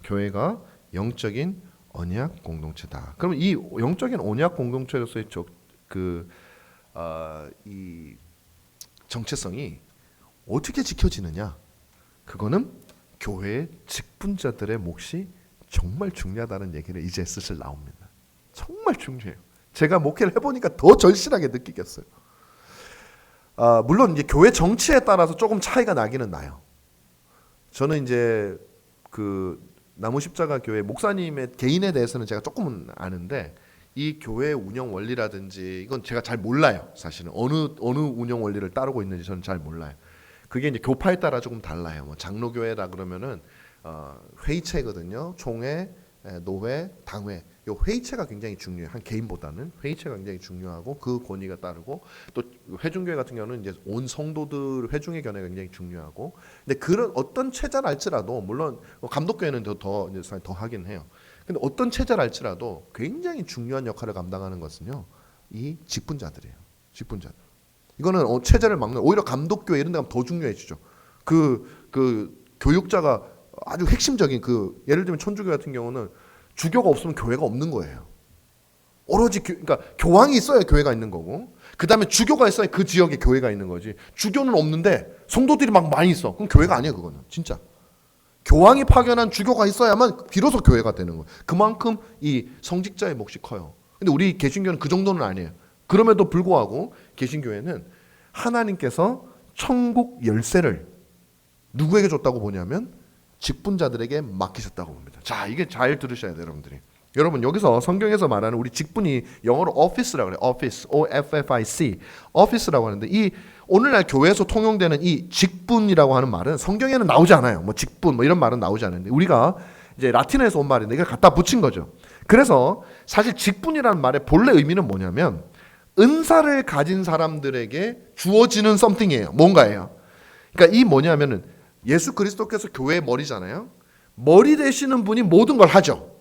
교회가 영적인 언약 공동체다. 그럼 이 영적인 언약 공동체로서의 이 정체성이 어떻게 지켜지느냐? 그거는 교회의 직분자들의 몫이 정말 중요하다는 얘기를 이제 슬슬 나옵니다. 정말 중요해요. 제가 목회를 해보니까 더 절실하게 느끼겠어요. 물론 이제 교회 정치에 따라서 조금 차이가 나기는 나요. 저는 이제 그 나무십자가 교회 목사님의 개인에 대해서는 제가 조금은 아는데 이 교회 운영 원리라든지 이건 제가 잘 몰라요. 사실은 어느 운영 원리를 따르고 있는지 저는 잘 몰라요. 그게 이제 교파에 따라 조금 달라요. 뭐 장로교회라 그러면은 회의체거든요. 총회, 노회, 당회. 요 회의체가 굉장히 중요해요. 한 개인보다는 회의체가 굉장히 중요하고 그 권위가 따르고 또 회중교회 같은 경우는 이제 온 성도들 회중의 견해가 굉장히 중요하고 근데 그런 어떤 체제를 할지라도 물론 감독교회는 더 하긴 해요. 근데 어떤 체제를 할지라도 굉장히 중요한 역할을 감당하는 것은요. 이 직분자들이에요. 직분자들. 이거는 체제를 막는 오히려 감독교회 이런 데 가면 더 중요해지죠. 그 교육자가 아주 핵심적인 예를 들면 천주교 같은 경우는 주교가 없으면 교회가 없는 거예요. 오로지 그러니까 교황이 있어야 교회가 있는 거고 그다음에 주교가 있어야 그 지역에 교회가 있는 거지. 주교는 없는데 성도들이 막 많이 있어. 그럼 교회가 아니에요, 그거는. 진짜. 교황이 파견한 주교가 있어야만 비로소 교회가 되는 거예요. 그만큼 이 성직자의 몫이 커요. 근데 우리 개신교는 그 정도는 아니에요. 그럼에도 불구하고 개신교회는 하나님께서 천국 열쇠를 누구에게 줬다고 보냐면 직분자들에게 맡기셨다고 봅니다. 자, 이게 잘 들으셔야 돼요, 여러분들이. 여러분 여기서 성경에서 말하는 우리 직분이 영어로 office라고 그래요. office, O-F-F-I-C, office라고 하는데 이 오늘날 교회에서 통용되는 이 직분이라고 하는 말은 성경에는 나오지 않아요. 뭐 직분 뭐 이런 말은 나오지 않는데 우리가 이제 라틴어에서 온 말인데 이걸 갖다 붙인 거죠. 그래서 사실 직분이라는 말의 본래 의미는 뭐냐면 은사를 가진 사람들에게 주어지는 something이에요. 뭔가예요. 그러니까 이 뭐냐면은 예수 그리스도께서 교회의 머리잖아요. 머리 되시는 분이 모든 걸 하죠.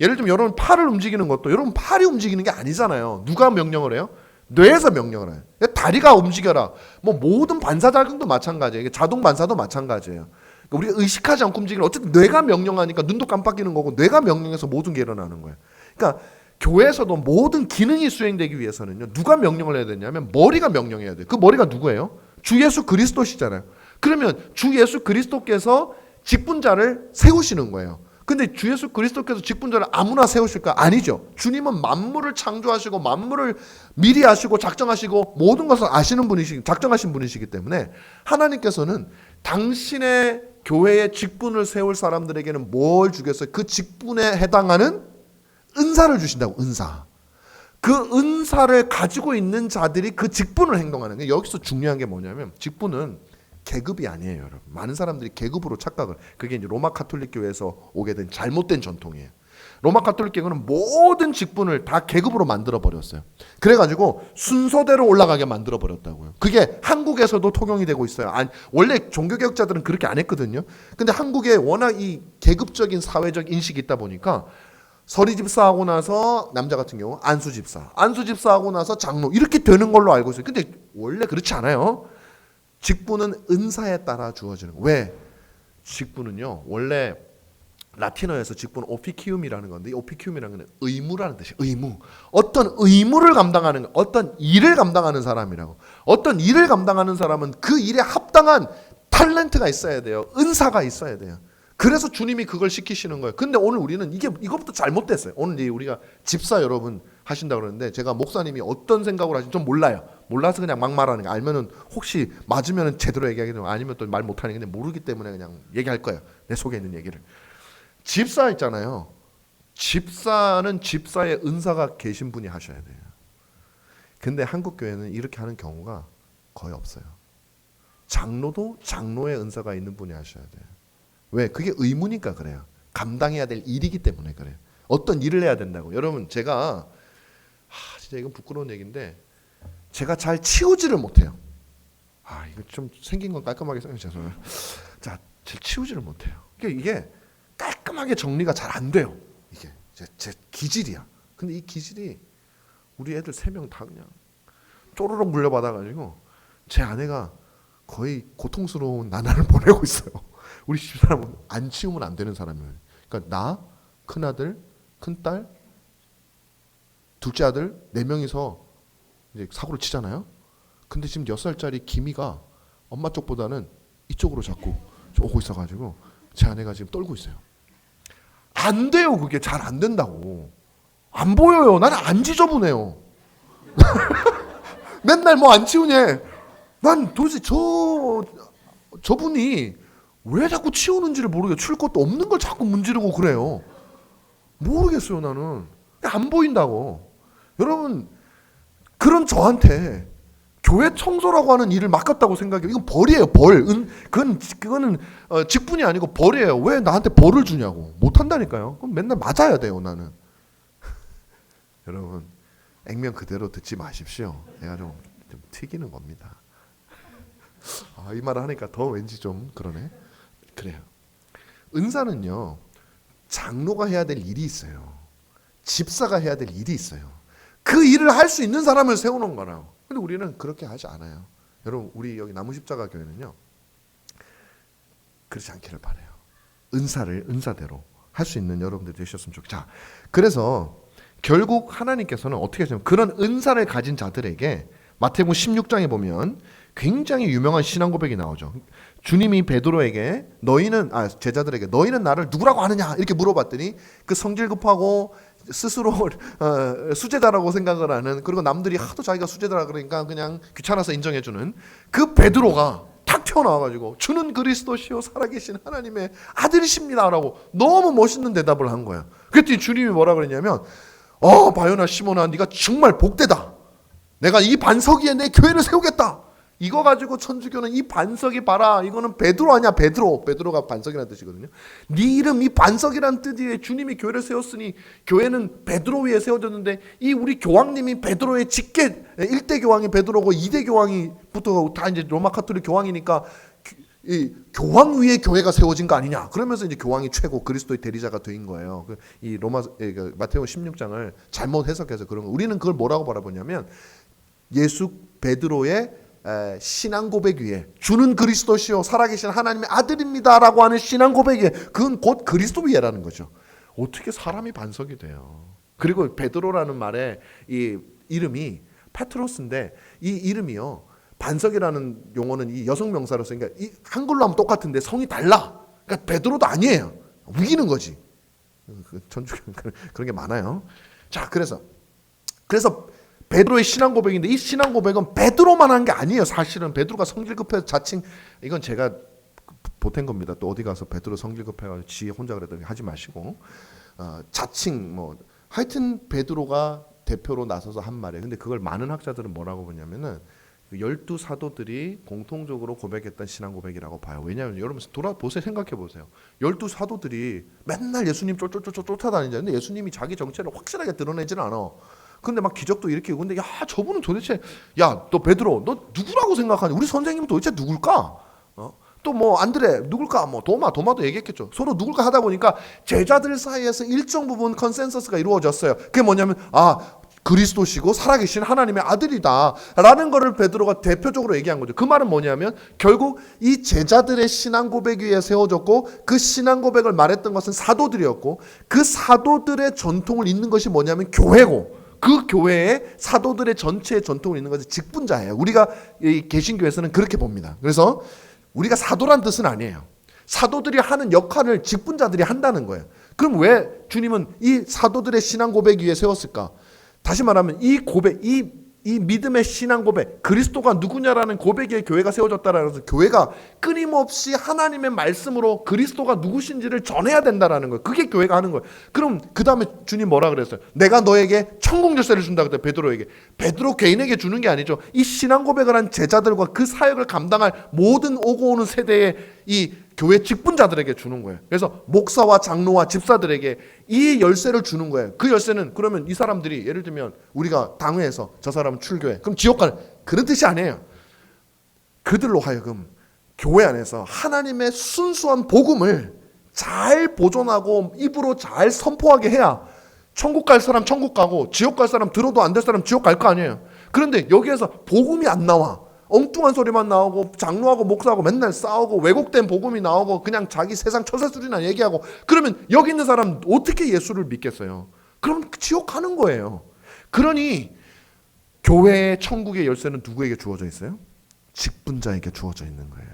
예를 들면 여러분 팔을 움직이는 것도 여러분 팔이 움직이는 게 아니잖아요. 누가 명령을 해요? 뇌에서 명령을 해요. 다리가 움직여라. 뭐 모든 반사작용도 마찬가지예요. 자동 반사도 마찬가지예요. 그러니까 우리가 의식하지 않고 움직이는 어쨌든 뇌가 명령하니까 눈도 깜빡이는 거고 뇌가 명령해서 모든 게 일어나는 거예요. 그러니까 교회에서도 모든 기능이 수행되기 위해서는요. 누가 명령을 해야 되냐면 머리가 명령해야 돼요. 그 머리가 누구예요? 주 예수 그리스도시잖아요. 그러면 주 예수 그리스도께서 직분자를 세우시는 거예요. 근데 주 예수 그리스도께서 직분자를 아무나 세우실까? 아니죠. 주님은 만물을 창조하시고 만물을 미리 하시고 작정하시고 모든 것을 아시는 분이시기 작정하신 분이시기 때문에 하나님께서는 당신의 교회의 직분을 세울 사람들에게는 뭘 주겠어요? 그 직분에 해당하는 은사를 주신다고. 은사. 그 은사를 가지고 있는 자들이 그 직분을 행동하는 거예요. 여기서 중요한 게 뭐냐면 직분은 계급이 아니에요, 여러분. 많은 사람들이 계급으로 착각을. 그게 이제 로마 카톨릭 교회에서 오게 된 잘못된 전통이에요. 로마 카톨릭 교회는 모든 직분을 다 계급으로 만들어 버렸어요. 그래가지고 순서대로 올라가게 만들어 버렸다고요. 그게 한국에서도 통용이 되고 있어요. 원래 종교개혁자들은 그렇게 안 했거든요. 근데 한국에 워낙 이 계급적인 사회적 인식이 있다 보니까 서리집사하고 나서 남자 같은 경우 안수집사하고 나서 장로 이렇게 되는 걸로 알고 있어요. 근데 원래 그렇지 않아요. 직분은 은사에 따라 주어지는 거예요. 왜? 직분은요. 원래 라틴어에서 직분은 오피키움이라는 건데 이 오피키움이라는 건 의무라는 뜻이에요. 의무. 어떤 의무를 감당하는 어떤 일을 감당하는 사람이라고. 어떤 일을 감당하는 사람은 그 일에 합당한 탤런트가 있어야 돼요. 은사가 있어야 돼요. 그래서 주님이 그걸 시키시는 거예요. 근데 오늘 우리는 이것부터 잘못됐어요. 오늘 우리가 집사 여러분 하신다고 그러는데 제가 목사님이 어떤 생각으로 하시는지 좀 몰라요. 몰라서 그냥 막 말하는 거. 알면은 혹시 맞으면 제대로 얘기하겠죠. 아니면 또 말 못하는 게 모르기 때문에 그냥 얘기할 거예요. 내 속에 있는 얘기를. 집사 있잖아요. 집사는 집사의 은사가 계신 분이 하셔야 돼요. 근데 한국 교회는 이렇게 하는 경우가 거의 없어요. 장로도 장로의 은사가 있는 분이 하셔야 돼요. 왜? 그게 의무니까 그래요. 감당해야 될 일이기 때문에 그래요. 어떤 일을 해야 된다고. 여러분 제가 진짜 이건 부끄러운 얘기인데 제가 잘 치우지를 못해요. 이거 좀 생긴 건 깔끔하게 죄송해요. 자, 잘 치우지를 못해요. 이게 깔끔하게 정리가 잘 안 돼요. 이게 제 기질이야. 근데 이 기질이 우리 애들 3명 다 그냥 쪼르륵 물려받아가지고 제 아내가 거의 고통스러운 나날을 보내고 있어요. 우리 집사람은 안 치우면 안 되는 사람이에요. 그러니까 나, 큰아들, 큰딸, 둘째 아들 4명이서 이제 사고를 치잖아요. 근데 지금 6살짜리 기미가 엄마 쪽보다는 이쪽으로 자꾸 오고 있어가지고 제 아내가 지금 떨고 있어요. 안 돼요. 그게 잘 안 된다고. 안 보여요. 나는 안 지저분해요. 맨날 뭐 안 치우냐. 난 도대체 저분이 왜 자꾸 치우는지를 모르겠어요. 치울 것도 없는 걸 자꾸 문지르고 그래요. 모르겠어요. 나는 안 보인다고. 여러분, 그런 저한테 교회 청소라고 하는 일을 맡겼다고 생각해요. 이건 벌이에요. 벌. 그거는 직분이 아니고 벌이에요. 왜 나한테 벌을 주냐고. 못한다니까요. 그럼 맨날 맞아야 돼요. 나는. 여러분, 액면 그대로 듣지 마십시오. 내가 좀 튀기는 겁니다. 이 말을 하니까 더 왠지 좀 그러네. 그래요. 은사는요, 장로가 해야 될 일이 있어요. 집사가 해야 될 일이 있어요. 그 일을 할 수 있는 사람을 세우는 거라고. 근데 우리는 그렇게 하지 않아요. 여러분, 우리 여기 나무십자가 교회는요, 그렇지 않기를 바라요. 은사를 은사대로 할 수 있는 여러분들이 되셨으면 좋겠어요. 자, 그래서 결국 하나님께서는 어떻게 하시냐면 그런 은사를 가진 자들에게 마태복음 16장에 보면 굉장히 유명한 신앙 고백이 나오죠. 주님이 베드로에게 제자들에게 너희는 나를 누구라고 하느냐 이렇게 물어봤더니 그 성질 급하고 스스로 수제자라고 생각을 하는, 그리고 남들이 하도 자기가 수제자라 그러니까 그냥 귀찮아서 인정해주는 그 베드로가 탁 튀어나와가지고 주는 그리스도시요 살아계신 하나님의 아들이십니다라고 너무 멋있는 대답을 한 거야. 그랬더니 주님이 뭐라 그랬냐면 바요나 시몬아, 네가 정말 복되다. 내가 이 반석 위에 내 교회를 세우겠다. 이거 가지고 천주교는 이 반석이 봐라, 이거는 베드로 아니야. 베드로가 반석이라는 뜻이거든요. 네 이름 이 반석이라는 뜻이에 주님이 교회를 세웠으니 교회는 베드로 위에 세워졌는데 이 우리 교황님이 베드로의 직계 1대 교황이 베드로고 2대 교황이부터 다 이제 로마 카톨릭 교황이니까 이 교황 위에 교회가 세워진 거 아니냐. 그러면서 이제 교황이 최고 그리스도의 대리자가 된 거예요. 이 마태복음 16장을 잘못 해석해서 그런 거. 우리는 그걸 뭐라고 바라보냐면 예수 베드로의 신앙 고백 위에 주는 그리스도시요 살아계신 하나님의 아들입니다라고 하는 신앙 고백 위에, 그건 곧 그리스도 위에라는 거죠. 어떻게 사람이 반석이 돼요. 그리고 베드로라는 말의 이 이름이 페트로스인데 이 이름이요, 반석이라는 용어는 이 여성 명사로서, 그러니까 이 한글로 하면 똑같은데 성이 달라. 그러니까 베드로도 아니에요. 우기는 거지. 전주교는 그런 게 많아요. 자, 그래서 베드로의 신앙 고백인데 이 신앙 고백은 베드로만 한 게 아니에요. 사실은 베드로가 성질 급해서 자칭, 이건 제가 보탠 겁니다. 또 어디 가서 베드로 성질 급해가지고 지 혼자 그랬더니 하지 마시고, 자칭 하여튼 베드로가 대표로 나서서 한 말이에요. 근데 그걸 많은 학자들은 뭐라고 보냐면은 12 사도들이 공통적으로 고백했던 신앙 고백이라고 봐요. 왜냐하면 여러분 돌아보세요. 생각해보세요. 12 사도들이 맨날 예수님 쫓아다니잖아요. 근데 예수님이 자기 정체를 확실하게 드러내지는 않아. 근데 막 기적도 일으키고, 근데 저분은 도대체, 너 베드로 너 누구라고 생각하니? 우리 선생님은 도대체 누굴까? 또 안드레 누굴까? 도마도 얘기했겠죠. 서로 누굴까 하다 보니까 제자들 사이에서 일정 부분 컨센서스가 이루어졌어요. 그게 뭐냐면 그리스도시고 살아계신 하나님의 아들이다 라는 거를 베드로가 대표적으로 얘기한 거죠. 그 말은 뭐냐면 결국 이 제자들의 신앙 고백 위에 세워졌고, 그 신앙 고백을 말했던 것은 사도들이었고, 그 사도들의 전통을 잇는 것이 뭐냐면 교회고, 그 교회에 사도들의 전체의 전통을 잇는 것이 직분자예요. 우리가 이 개신교에서는 그렇게 봅니다. 그래서 우리가 사도란 뜻은 아니에요. 사도들이 하는 역할을 직분자들이 한다는 거예요. 그럼 왜 주님은 이 사도들의 신앙 고백 위에 세웠을까? 다시 말하면 이 고백, 이 믿음의 신앙 고백, 그리스도가 누구냐라는 고백에 교회가 세워졌다라는 것은 교회가 끊임없이 하나님의 말씀으로 그리스도가 누구신지를 전해야 된다라는 거예요. 그게 교회가 하는 거예요. 그럼 그 다음에 주님 뭐라 그랬어요? 내가 너에게 천국 열쇠를 준다 그랬어요. 베드로에게. 베드로 개인에게 주는 게 아니죠. 이 신앙 고백을 한 제자들과 그 사역을 감당할 모든 오고 오는 세대의 이 교회 직분자들에게 주는 거예요. 그래서 목사와 장로와 집사들에게 이 열쇠를 주는 거예요. 그 열쇠는 그러면 이 사람들이 예를 들면 우리가 당회에서 저 사람은 출교해. 그럼 지옥 가는, 그런 뜻이 아니에요. 그들로 하여금 교회 안에서 하나님의 순수한 복음을 잘 보존하고 입으로 잘 선포하게 해야 천국 갈 사람 천국 가고 지옥 갈 사람 들어도 안 될 사람 지옥 갈 거 아니에요. 그런데 여기에서 복음이 안 나와. 엉뚱한 소리만 나오고 장로하고 목사하고 맨날 싸우고 왜곡된 복음이 나오고 그냥 자기 세상 처세술이나 얘기하고 그러면 여기 있는 사람 어떻게 예수를 믿겠어요? 그럼 지옥 가는 거예요. 그러니 교회의 천국의 열쇠는 누구에게 주어져 있어요? 직분자에게 주어져 있는 거예요.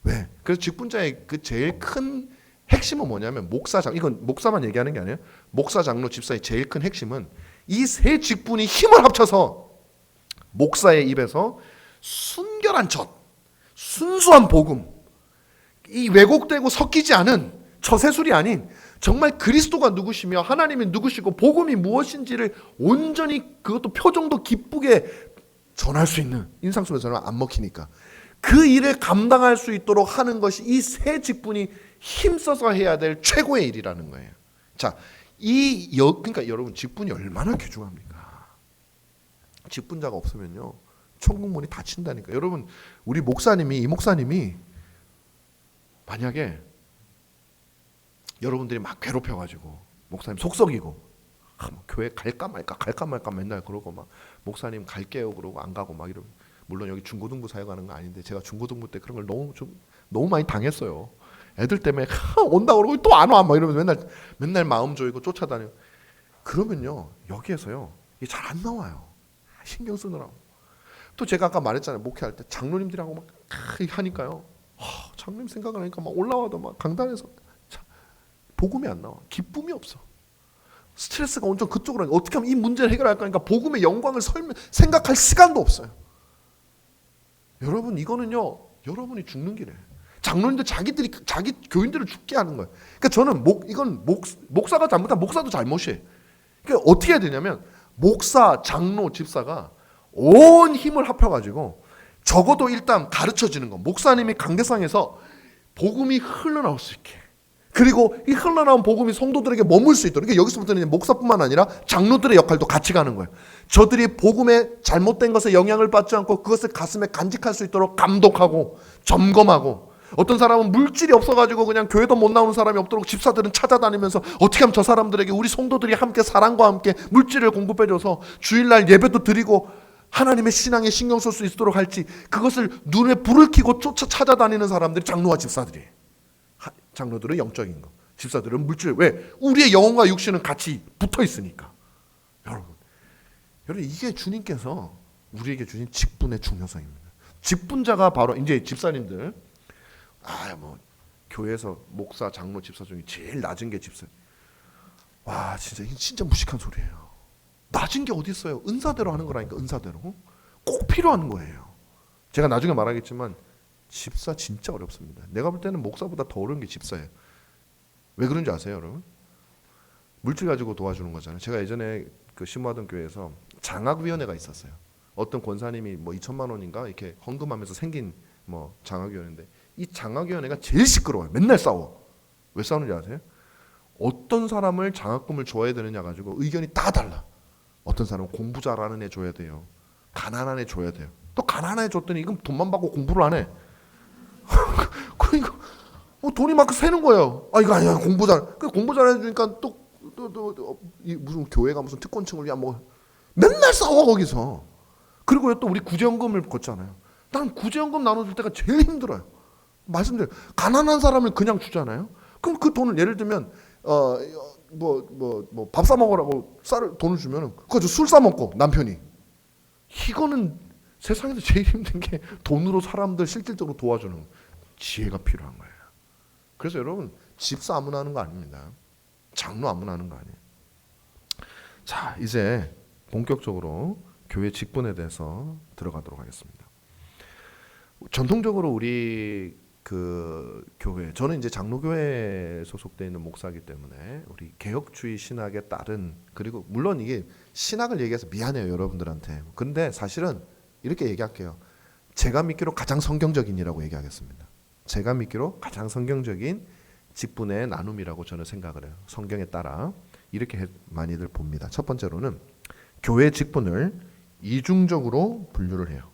왜? 그래서 직분자의 그 제일 큰 핵심은 뭐냐면 이건 목사만 얘기하는 게 아니에요. 목사, 장로, 집사의 제일 큰 핵심은 이 세 직분이 힘을 합쳐서 목사의 입에서 순결한 젖, 순수한 복음, 이 왜곡되고 섞이지 않은 처세술이 아닌 정말 그리스도가 누구시며 하나님이 누구시고 복음이 무엇인지를 온전히 그것도 표정도 기쁘게 전할 수 있는 인상 속에서 전하면 안 먹히니까 그 일을 감당할 수 있도록 하는 것이 이 세 직분이 힘써서 해야 될 최고의 일이라는 거예요. 자, 그러니까 여러분 직분이 얼마나 귀중합니까? 직분자가 없으면요 천국 문이 닫힌다니까. 여러분 우리 이 목사님이 만약에 여러분들이 막 괴롭혀가지고 목사님 속썩이고 뭐 교회 갈까 말까 맨날 그러고 막 목사님 갈게요 그러고 안 가고 막 이러면 물론 여기 중고등부 사역하는 거 아닌데 제가 중고등부 때 그런 걸 너무 많이 당했어요. 애들 때문에 온다 그러고 또 안 와 막 이러면서 맨날 마음 조이고 쫓아다녀. 그러면요 여기에서요 이게 잘 안 나와요. 신경 쓰느라고. 또 제가 아까 말했잖아요. 목회할 때 장로님들하고 막 하니까요. 장로님 생각을 하니까 막 올라와도 막 강단에서 복음이 안 나와. 기쁨이 없어. 스트레스가 온전 그쪽으로 어떻게 하면 이 문제를 해결할까 하니까 복음의 영광을 생각할 시간도 없어요. 여러분 이거는요 여러분이 죽는 길이에요. 장로님들 자기 교인들을 죽게 하는 거예요. 그러니까 저는 이건 목사가 잘못한 목사도 잘못이에요. 그러니까 어떻게 해야 되냐면 목사, 장로, 집사가 온 힘을 합쳐가지고 적어도 일단 가르쳐지는 거. 목사님이 강대상에서 복음이 흘러나올 수 있게. 그리고 이 흘러나온 복음이 성도들에게 머물 수 있도록. 그러니까 여기서부터는 목사뿐만 아니라 장로들의 역할도 같이 가는 거예요. 저들이 복음의 잘못된 것에 영향을 받지 않고 그것을 가슴에 간직할 수 있도록 감독하고 점검하고 어떤 사람은 물질이 없어가지고 그냥 교회도 못 나오는 사람이 없도록 집사들은 찾아다니면서 어떻게 하면 저 사람들에게 우리 성도들이 함께 사랑과 함께 물질을 공급해줘서 주일날 예배도 드리고 하나님의 신앙에 신경 쓸 수 있도록 할지 그것을 눈에 불을 켜고 찾아다니는 사람들이 장로와 집사들이에요. 장로들은 영적인 거, 집사들은 물질. 왜? 우리의 영혼과 육신은 같이 붙어 있으니까. 여러분 이게 주님께서 우리에게 주신 직분의 중요성입니다. 직분자가 바로 이제 집사님들. 뭐 교회에서 목사, 장로, 집사 중에 제일 낮은 게 집사. 와 진짜 이게 진짜 무식한 소리예요. 낮은 게 어디 있어요? 은사대로 하는 거라니까. 은사대로 꼭 필요한 거예요. 제가 나중에 말하겠지만 집사 진짜 어렵습니다. 내가 볼 때는 목사보다 더 어려운 게 집사예요. 왜 그런지 아세요, 여러분? 물질 가지고 도와주는 거잖아요. 제가 예전에 그 심화동 교회에서 장학위원회가 있었어요. 어떤 권사님이 뭐 2천만 원인가 이렇게 헌금하면서 생긴 뭐 장학위원회인데 이 장학위원회가 제일 시끄러워요. 맨날 싸워. 왜 싸우는지 아세요? 어떤 사람을 장학금을 줘야 되느냐 가지고 의견이 다 달라. 어떤 사람은 공부 잘하는 애 줘야 돼요. 가난한 애 줘야 돼요. 또 가난한 애 줬더니 이건 돈만 받고 공부를 안 해. 그러니까 돈이 막 새는 거예요. 이거 아니야 공부 잘해주니까 또 무슨 교회가 무슨 특권층을 위한 뭐 맨날 싸워 거기서. 그리고 또 우리 구제연금을 걷잖아요. 난 구제연금 나눠줄 때가 제일 힘들어요. 말씀드려요. 가난한 사람을 그냥 주잖아요. 그럼 그 돈을 예를 들면 밥 사 먹으라고 돈을 주면은 그거 술 사 먹고 남편이. 이거는 세상에서 제일 힘든 게 돈으로 사람들 실질적으로 도와주는 지혜가 필요한 거예요. 그래서 여러분 집사 아무나 하는 거 아닙니다. 장로 아무나 하는 거 아니에요. 자 이제 본격적으로 교회 직분에 대해서 들어가도록 하겠습니다. 전통적으로 우리 그 교회, 저는 이제 장로교회에 소속되어 있는 목사이기 때문에 우리 개혁주의 신학에 따른, 그리고 물론 이게 신학을 얘기해서 미안해요 여러분들한테. 근데 사실은 이렇게 얘기할게요. 제가 믿기로 가장 성경적인이라고 얘기하겠습니다. 제가 믿기로 가장 성경적인 직분의 나눔이라고 저는 생각을 해요. 성경에 따라 이렇게 많이들 봅니다. 첫 번째로는 교회 직분을 이중적으로 분류를 해요.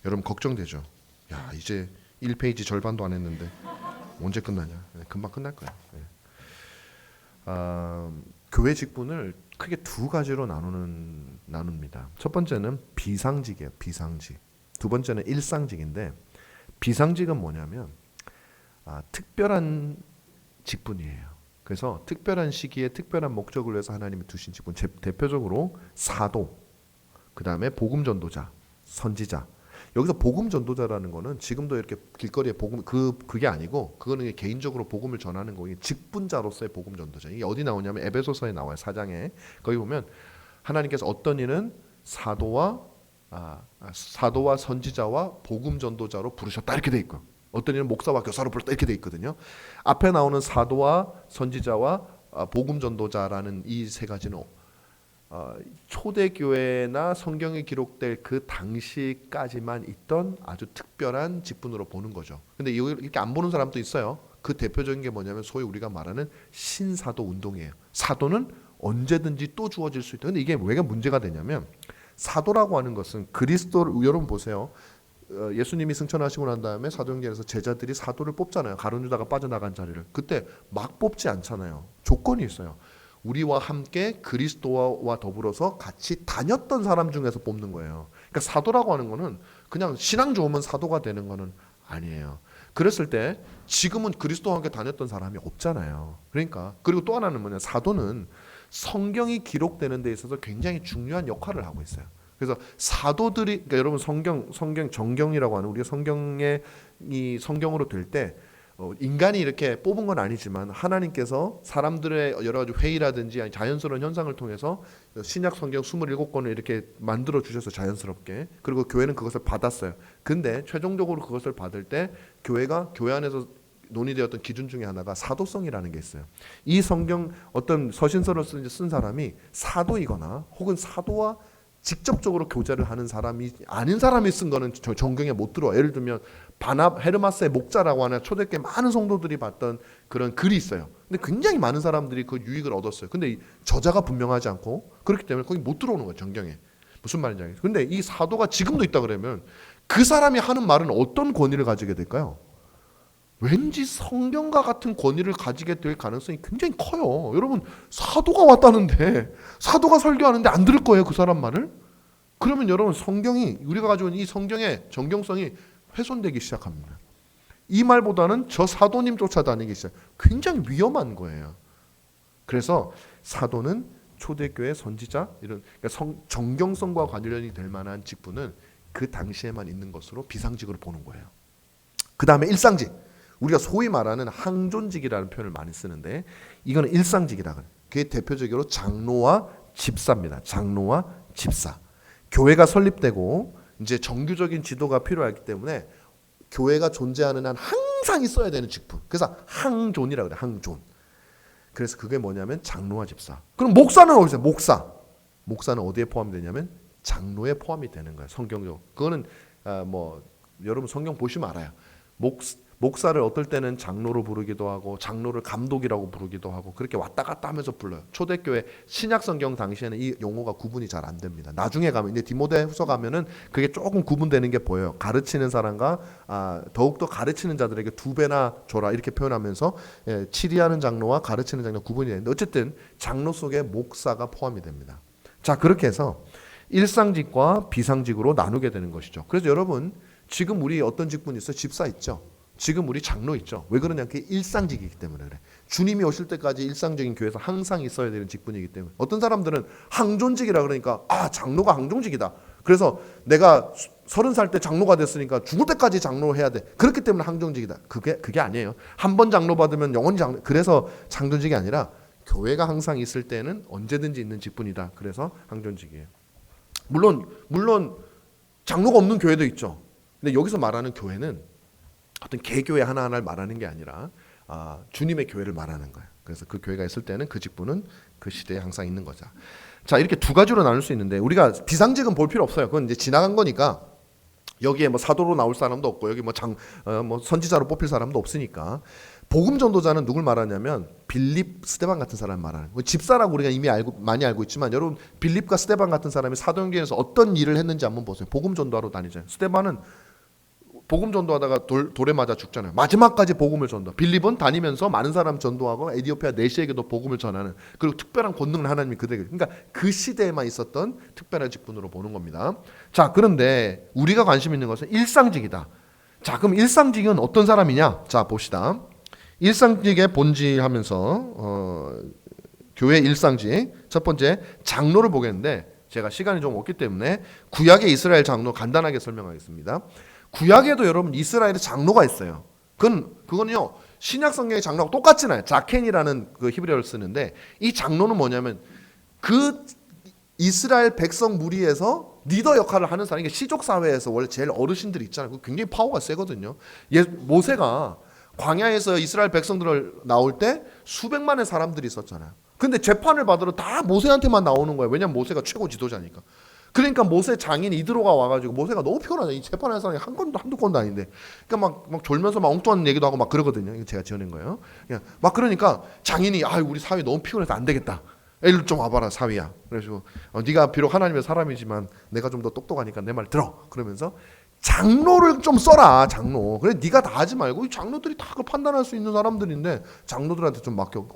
여러분 걱정되죠? 야 이제 1페이지 절반도 안 했는데 언제 끝나냐? 금방 끝날 거야. 교회 직분을 크게 두 가지로 나눕니다. 첫 번째는 비상직이에요. 비상직. 두 번째는 일상직인데 비상직은 뭐냐면 특별한 직분이에요. 그래서 특별한 시기에 특별한 목적을 위해서 하나님이 두신 직분, 대표적으로 사도, 그 다음에 복음 전도자, 선지자. 여기서 복음 전도자라는 거는 지금도 이렇게 길거리에 복음 그게 아니고 그거는 개인적으로 복음을 전하는 거예요. 직분자로서의 복음 전도자. 이게 어디 나오냐면 에베소서에 나와요. 4장에 거기 보면 하나님께서 어떤 이는 사도와 선지자와 복음 전도자로 부르셨다 이렇게 돼 있고 어떤 이는 목사와 교사로 부르셨다 이렇게 돼 있거든요. 앞에 나오는 사도와 선지자와 복음 전도자라는 이 세 가지는 초대교회나 성경에 기록될 그 당시까지만 있던 아주 특별한 직분으로 보는 거죠. 근데 이렇게 안 보는 사람도 있어요. 그 대표적인 게 뭐냐면 소위 우리가 말하는 신사도 운동이에요. 사도는 언제든지 또 주어질 수 있다. 근데 이게 왜 문제가 되냐면 사도라고 하는 것은 그리스도를 여러분 보세요. 예수님이 승천하시고 난 다음에 사도행전에서 제자들이 사도를 뽑잖아요. 가룟 유다가 빠져나간 자리를. 그때 막 뽑지 않잖아요. 조건이 있어요. 우리와 함께 그리스도와 더불어서 같이 다녔던 사람 중에서 뽑는 거예요. 그러니까 사도라고 하는 거는 그냥 신앙 좋으면 사도가 되는 거는 아니에요. 그랬을 때 지금은 그리스도와 함께 다녔던 사람이 없잖아요. 그러니까 그리고 또 하나는 뭐냐, 사도는 성경이 기록되는 데 있어서 굉장히 중요한 역할을 하고 있어요. 그래서 사도들이, 그러니까 여러분 성경 정경이라고 하는 우리가 성경으로 될 때 인간이 이렇게 뽑은 건 아니지만 하나님께서 사람들의 여러 가지 회의라든지 아니 자연스러운 현상을 통해서 신약 성경 27권을 이렇게 만들어 주셔서 자연스럽게, 그리고 교회는 그것을 받았어요. 근데 최종적으로 그것을 받을 때 교회 안에서 논의되었던 기준 중에 하나가 사도성이라는 게 있어요. 이 성경 어떤 서신서를 쓴 사람이 사도이거나 혹은 사도와 직접적으로 교제를 하는 사람이 아닌 사람이 쓴 거는 정경에 못 들어. 예를 들면 헤르마스의 목자라고 하는 초대교회 많은 성도들이 봤던 그런 글이 있어요. 근데 굉장히 많은 사람들이 그 유익을 얻었어요. 근데 저자가 분명하지 않고 그렇기 때문에 거기 못 들어오는 거예요. 정경에. 무슨 말인지 알겠어요. 근데 이 사도가 지금도 있다 그러면 그 사람이 하는 말은 어떤 권위를 가지게 될까요? 왠지 성경과 같은 권위를 가지게 될 가능성이 굉장히 커요. 여러분, 사도가 왔다는데, 사도가 설교하는데 안 들을 거예요, 그 사람 말을? 그러면 여러분, 우리가 가지고 있는 이 성경의 정경성이 훼손되기 시작합니다. 이 말보다는 저 사도님 쫓아다니기 시작. 굉장히 위험한 거예요. 그래서 사도는 초대교회 선지자, 이런 그러니까 정경성과 관련이 될 만한 직분은 그 당시에만 있는 것으로 비상직으로 보는 거예요. 그 다음에 일상직. 우리가 소위 말하는 항존직이라는 표현을 많이 쓰는데 이거는 일상직이라 그래요. 그게 대표적으로 장로와 집사입니다. 장로와 집사. 교회가 설립되고 이제 정규적인 지도가 필요하기 때문에 교회가 존재하는 한 항상 있어야 되는 직분. 그래서 항존이라 그래요. 항존. 그래서 그게 뭐냐면 장로와 집사. 그럼 목사는 어디서? 목사는 어디에 포함이 되냐면 장로에 포함이 되는 거예요. 성경적으로. 그거는 여러분 성경 보시면 알아요. 목사를 어떨 때는 장로로 부르기도 하고 장로를 감독이라고 부르기도 하고 그렇게 왔다 갔다 하면서 불러요. 초대교회 신약성경 당시에는 이 용어가 구분이 잘 안 됩니다. 나중에 가면 이제 디모데후서 가면은 그게 조금 구분되는 게 보여요. 가르치는 사람과 더욱더 가르치는 자들에게 2배나 줘라 이렇게 표현하면서 치리하는 장로와 가르치는 장로 구분이 되는데 어쨌든 장로 속에 목사가 포함이 됩니다. 자, 그렇게 해서 일상직과 비상직으로 나누게 되는 것이죠. 그래서 여러분 지금 우리 어떤 직분이 있어요? 집사 있죠. 지금 우리 장로 있죠. 왜 그러냐? 그게 일상직이기 때문에 그래. 주님이 오실 때까지 일상적인 교회에서 항상 있어야 되는 직분이기 때문에. 어떤 사람들은 항존직이라 그러니까 장로가 항존직이다. 그래서 내가 30살 때 장로가 됐으니까 죽을 때까지 장로 해야 돼. 그렇기 때문에 항존직이다. 그게 아니에요. 한 번 장로 받으면 영원히 장로. 그래서 항존직이 아니라 교회가 항상 있을 때는 언제든지 있는 직분이다. 그래서 항존직이에요. 물론 장로가 없는 교회도 있죠. 근데 여기서 말하는 교회는 어떤 개교회 하나하나를 말하는 게 아니라 주님의 교회를 말하는 거예요. 그래서 그 교회가 있을 때는 그 직분은 그 시대에 항상 있는 거죠. 자, 이렇게 두 가지로 나눌 수 있는데 우리가 비상직은 볼 필요 없어요. 그건 이제 지나간 거니까 여기에 사도로 나올 사람도 없고 여기 선지자로 뽑힐 사람도 없으니까. 복음 전도자는 누굴 말하냐면 빌립, 스데반 같은 사람을 말하는 거예요. 집사라고 우리가 이미 많이 알고 있지만 여러분 빌립과 스데반 같은 사람이 사도행전에서 어떤 일을 했는지 한번 보세요. 복음 전도하러 다니잖아요. 스데반은 복음 전도하다가 돌에 맞아 죽잖아요. 마지막까지 복음을 전도. 빌립은 다니면서 많은 사람 전도하고 에디오피아 내시에게도 복음을 전하는, 그리고 특별한 권능을 하나님이 그들에게, 그러니까 그 시대에만 있었던 특별한 직분으로 보는 겁니다. 자, 그런데 우리가 관심 있는 것은 일상직이다. 자, 그럼 일상직은 어떤 사람이냐? 자, 봅시다. 일상직의 본질 하면서 교회 일상직 첫 번째 장로를 보겠는데, 제가 시간이 좀 없기 때문에 구약의 이스라엘 장로 간단하게 설명하겠습니다. 구약에도 여러분 이스라엘의 장로가 있어요. 그건요 신약 성경의 장로하고 똑같진 않아요. 자켄이라는 그 히브리어를 쓰는데, 이 장로는 뭐냐면 그 이스라엘 백성 무리에서 리더 역할을 하는 사람. 이게 시족 사회에서 원래 제일 어르신들이 있잖아요. 굉장히 파워가 세거든요. 모세가 광야에서 이스라엘 백성들을 나올 때 수백만의 사람들이 있었잖아요. 근데 재판을 받으러 다 모세한테만 나오는 거예요. 왜냐면 모세가 최고 지도자니까. 그러니까 모세 장인 이드로가 와가지고, 모세가 너무 피곤하다. 이 재판할 사람이 한두 건도 아닌데. 그러니까 막 졸면서 막 엉뚱한 얘기도 하고 막 그러거든요. 이거 제가 지어낸 거예요. 그냥 막 그러니까 장인이, 우리 사위 너무 피곤해서 안 되겠다. 일로 좀 와봐라 사위야. 그래서 네가 비록 하나님의 사람이지만 내가 좀 더 똑똑하니까 내 말 들어. 그러면서 장로를 좀 써라. 장로. 그래 네가 다 하지 말고 이 장로들이 다 그걸 판단할 수 있는 사람들인데 장로들한테 좀 맡겨.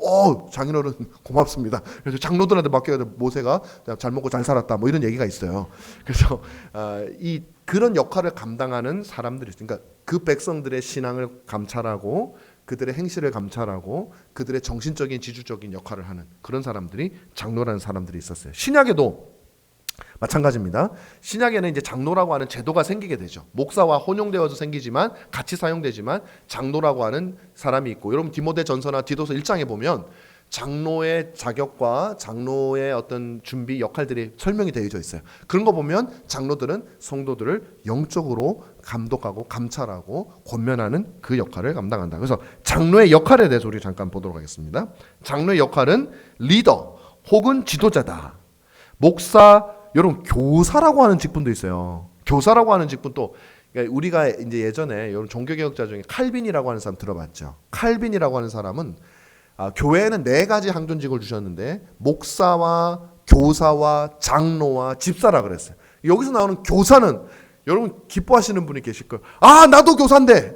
장인어른 고맙습니다. 그래서 장로들한테 맡겨야 돼. 모세가 잘 먹고 잘 살았다. 뭐 이런 얘기가 있어요. 그래서 이 그런 역할을 감당하는 사람들이 있어요. 그러니까 그 백성들의 신앙을 감찰하고 그들의 행실을 감찰하고 그들의 정신적인 지주적인 역할을 하는 그런 사람들이 장로라는 사람들이 있었어요. 신약에도 마찬가지입니다. 신약에는 이제 장로라고 하는 제도가 생기게 되죠. 목사와 혼용되어서 생기지만 같이 사용되지만 장로라고 하는 사람이 있고, 여러분 디모데전서나 디도서 1장에 보면 장로의 자격과 장로의 어떤 준비 역할들이 설명이 되어져 있어요. 그런 거 보면 장로들은 성도들을 영적으로 감독하고 감찰하고 권면하는 그 역할을 감당한다. 그래서 장로의 역할에 대해서 우리 잠깐 보도록 하겠습니다. 장로의 역할은 리더 혹은 지도자다. 목사, 여러분 교사라고 하는 직분도 있어요. 교사라고 하는 직분도, 그러니까 우리가 이제 예전에 여러분 종교개혁자 중에 칼빈이라고 하는 사람 들어봤죠. 칼빈이라고 하는 사람은 교회에는 4가지 항존직을 주셨는데 목사와 교사와 장로와 집사라 그랬어요. 여기서 나오는 교사는 여러분 기뻐하시는 분이 계실 거예요. 나도 교사인데.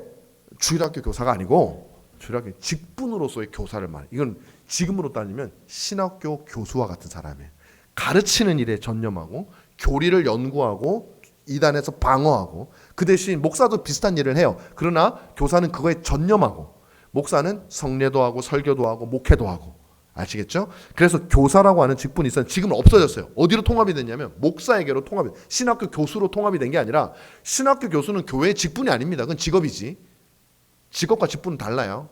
주일학교 교사가 아니고 주일학교 직분으로서의 교사를 말해요. 이건 지금으로 따지면 신학교 교수와 같은 사람이에요. 가르치는 일에 전념하고 교리를 연구하고 이단에서 방어하고, 그 대신 목사도 비슷한 일을 해요. 그러나 교사는 그거에 전념하고, 목사는 성례도 하고 설교도 하고 목회도 하고. 아시겠죠? 그래서 교사라고 하는 직분이 있었는데 지금은 없어졌어요. 어디로 통합이 됐냐면 목사에게로 통합이, 신학교 교수로 통합이 된 게 아니라, 신학교 교수는 교회의 직분이 아닙니다. 그건 직업이지. 직업과 직분은 달라요.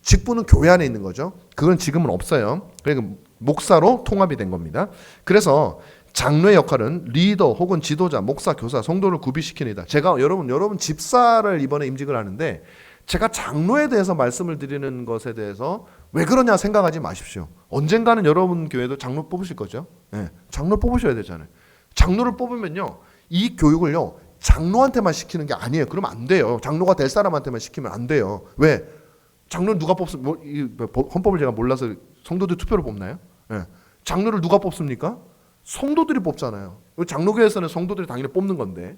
직분은 교회 안에 있는 거죠. 그건 지금은 없어요. 그러니까 목사로 통합이 된 겁니다. 그래서 장로의 역할은 리더 혹은 지도자, 목사, 교사, 성도를 구비시키는 이다. 제가 여러분 집사를 이번에 임직을 하는데, 제가 장로에 대해서 말씀을 드리는 것에 대해서 왜 그러냐 생각하지 마십시오. 언젠가는 여러분 교회도 장로 뽑으실 거죠. 네, 장로 뽑으셔야 되잖아요. 장로를 뽑으면요, 이 교육을요 장로한테만 시키는 게 아니에요. 그러면 안 돼요. 장로가 될 사람한테만 시키면 안 돼요. 왜? 장로는 누가 헌법을 제가 몰라서 성도들 투표로 뽑나요? 네. 장로를 누가 뽑습니까? 성도들이 뽑잖아요. 장로교회에서는 성도들이 당연히 뽑는 건데,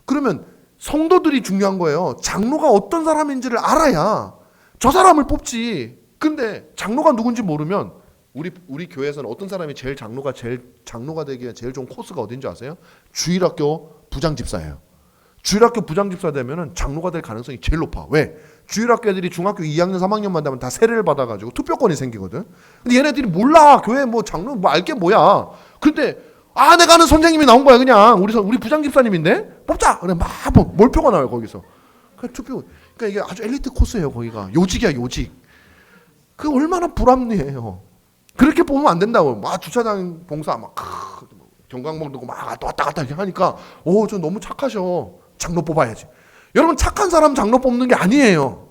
그러면 성도들이 중요한 거예요. 장로가 어떤 사람인지를 알아야 저 사람을 뽑지. 근데 장로가 누군지 모르면, 우리 교회에서는 어떤 사람이 제일 장로가 되기에 제일 좋은 코스가 어딘지 아세요? 주일학교 부장집사예요. 주일학교 부장집사 되면은 장로가 될 가능성이 제일 높아. 왜? 주일학교 애들이 중학교 2학년 3학년만 되면 다 세례를 받아가지고 투표권이 생기거든. 근데 얘네들이 몰라. 교회 뭐 장로 뭐 알게 뭐야. 근데 내가 아는 선생님이 나온 거야. 그냥 우리 부장집사님인데 뽑자. 그래 막 몰표가 나와요 거기서. 그 투표. 그러니까 이게 아주 엘리트 코스예요 거기가. 요직이야 요직. 그 얼마나 불합리해요. 그렇게 뽑으면 안 된다고. 막 주차장 봉사 막 경광봉 들고 막 왔다 갔다 이렇게 하니까 저 너무 착하셔. 장로 뽑아야지. 여러분 착한 사람 장로 뽑는 게 아니에요.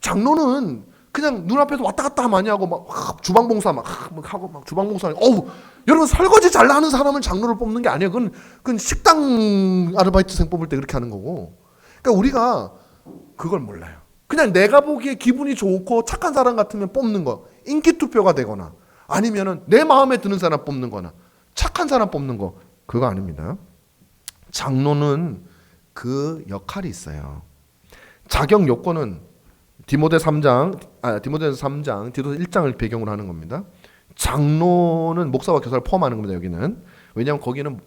장로는 그냥 눈앞에서 왔다 갔다 많이 하고 막 주방봉사 막 하고 막 주방봉사. 여러분 설거지 잘 하는 사람은 장로를 뽑는 게 아니에요. 그건 식당 아르바이트생 뽑을 때 그렇게 하는 거고. 그러니까 우리가 그걸 몰라요. 그냥 내가 보기에 기분이 좋고 착한 사람 같으면 뽑는 거. 인기 투표가 되거나 아니면은 내 마음에 드는 사람 뽑는 거나 착한 사람 뽑는 거. 그거 아닙니다. 장로는 그 역할이 있어요. 자격 요건은 디모데서 3장, 디모데서 1장을 배경으로 하는 겁니다. 장로는 목사와 교사를 포함하는 겁니다. 여기는. 왜냐하면 거기는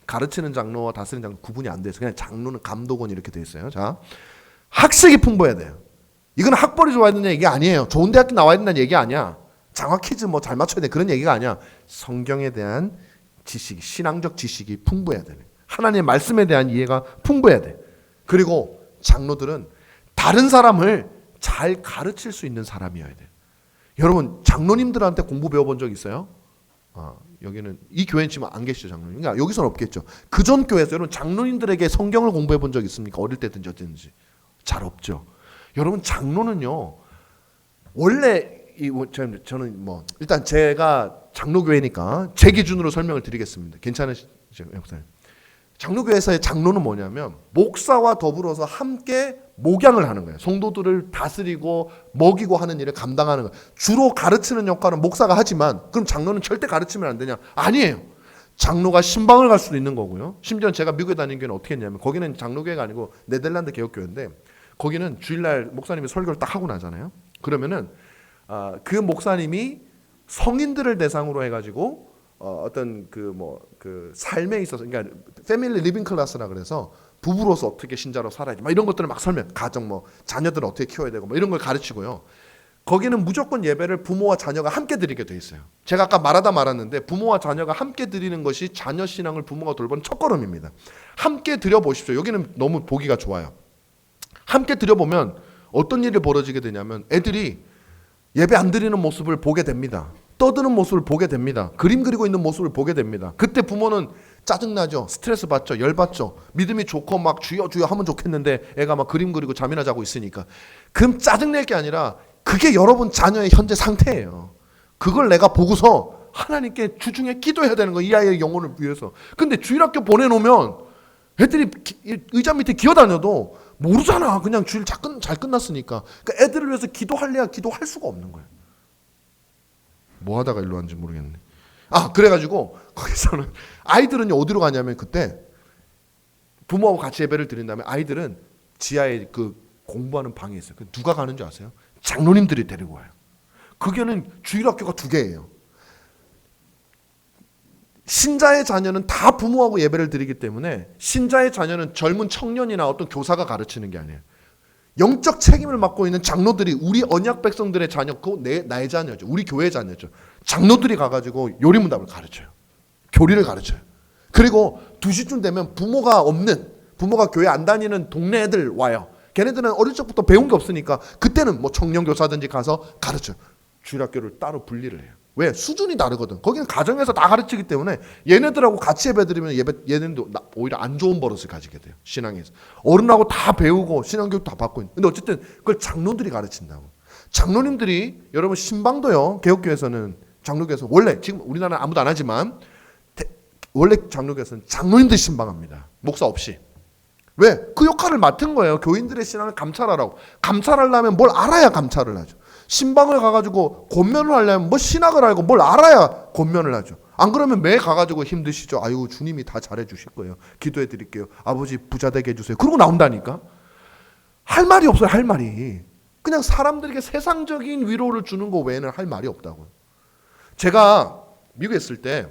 가르치는 장로와 다스리는 장로 구분이 안 돼서 그냥 장로는 감독원 이렇게 돼 있어요. 자, 학식이 풍부해야 돼요. 이건 학벌이 좋아야 된다는 얘기 아니에요. 좋은 대학교 나와야 된다는 얘기 아니야. 장학 퀴즈 뭐 잘 맞춰야 돼 그런 얘기가 아니야. 성경에 대한 지식, 신앙적 지식이 풍부해야 돼. 하나님의 말씀에 대한 이해가 풍부해야 돼. 그리고 장로들은 다른 사람을 잘 가르칠 수 있는 사람이어야 돼. 여러분 장로님들한테 공부 배워본 적 있어요? 여기는 이 교회는 지금 안 계시죠 장로님. 그러니까 여기서는 없겠죠. 그전 교회에서 여러분 장로님들에게 성경을 공부해 본 적 있습니까? 어릴 때든지 어쨌든지 잘 없죠. 여러분 장로는요 원래 저는 뭐 일단 제가 장로교회니까 제 기준으로 설명을 드리겠습니다. 괜찮으시죠 목사님? 장로교회에서의 장로는 뭐냐면 목사와 더불어서 함께 목양을 하는 거예요. 성도들을 다스리고 먹이고 하는 일을 감당하는 거예요. 주로 가르치는 역할은 목사가 하지만 그럼 장로는 절대 가르치면 안 되냐? 아니에요. 장로가 신방을 갈 수도 있는 거고요. 심지어 제가 미국에 다니는 교회는 어떻게 했냐면 거기는 장로교회가 아니고 네덜란드 개혁교회인데 거기는 주일날 목사님이 설교를 딱 하고 나잖아요. 그러면은 그 목사님이 성인들을 대상으로 해가지고 어떤 그 삶에 있어서 그러니까 패밀리 리빙 클래스라 그래서 부부로서 어떻게 신자로 살아야지 막 이런 것들을 막 설명, 가정 뭐 자녀들을 어떻게 키워야 되고 뭐 이런 걸 가르치고요. 거기는 무조건 예배를 부모와 자녀가 함께 드리게 돼 있어요. 제가 아까 말하다 말았는데 부모와 자녀가 함께 드리는 것이 자녀 신앙을 부모가 돌보는 첫걸음입니다. 함께 드려 보십시오. 여기는 너무 보기가 좋아요. 함께 드려보면 어떤 일이 벌어지게 되냐면 애들이 예배 안 드리는 모습을 보게 됩니다. 떠드는 모습을 보게 됩니다. 그림 그리고 있는 모습을 보게 됩니다. 그때 부모는 짜증나죠. 스트레스 받죠. 열받죠. 믿음이 좋고 막 주여 주여 하면 좋겠는데 애가 막 그림 그리고 잠이나 자고 있으니까. 그럼 짜증낼 게 아니라 그게 여러분 자녀의 현재 상태예요. 그걸 내가 보고서 하나님께 주중에 기도해야 되는 거예요. 이 아이의 영혼을 위해서. 근데 주일학교 보내놓으면 애들이 의자 밑에 기어다녀도 모르잖아. 그냥 주일 잘 끝났으니까. 그러니까 애들을 위해서 기도할래야 기도할 수가 없는 거예요. 뭐 하다가 일로 왔는지 모르겠네. 그래가지고 거기서는 아이들은 어디로 가냐면 그때 부모하고 같이 예배를 드린 다음에 아이들은 지하에 그 공부하는 방이 있어요. 누가 가는 줄 아세요? 장로님들이 데리고 와요. 그게는 주일학교가 2개예요. 신자의 자녀는 다 부모하고 예배를 드리기 때문에 신자의 자녀는 젊은 청년이나 어떤 교사가 가르치는 게 아니에요. 영적 책임을 맡고 있는 장로들이 우리 언약 백성들의 자녀, 나의 자녀죠. 우리 교회의 자녀죠. 장로들이 가가지고 요리문답을 가르쳐요. 교리를 가르쳐요. 그리고 2시쯤 되면 부모가 교회 안 다니는 동네 애들 와요. 걔네들은 어릴 적부터 배운 게 없으니까 그때는 뭐 청년교사든지 가서 가르쳐요. 주일학교를 따로 분리를 해요. 왜? 수준이 다르거든. 거기는 가정에서 다 가르치기 때문에 얘네들하고 같이 예배드리면 얘네도 오히려 안 좋은 버릇을 가지게 돼요. 신앙에서. 어른하고 다 배우고 신앙교육 다 받고 있는. 근데 어쨌든 그걸 장로들이 가르친다고. 장로님들이 여러분 신방도요. 개혁교회에서는 장로교회에서 원래 지금 우리나라는 아무도 안 하지만 원래 장로교회에서는 장로님들이 신방합니다. 목사 없이. 왜? 그 역할을 맡은 거예요. 교인들의 신앙을 감찰하라고. 감찰하려면 뭘 알아야 감찰을 하죠. 신방을 가가지고 권면을 하려면 뭐 신학을 알고 뭘 알아야 권면을 하죠. 안 그러면 매 가가지고 힘드시죠. 아유 주님이 다 잘해 주실 거예요. 기도해 드릴게요. 아버지 부자 되게 해주세요. 그러고 나온다니까. 할 말이 없어요. 할 말이. 그냥 사람들에게 세상적인 위로를 주는 거 외에는 할 말이 없다고요. 제가 미국에 있을 때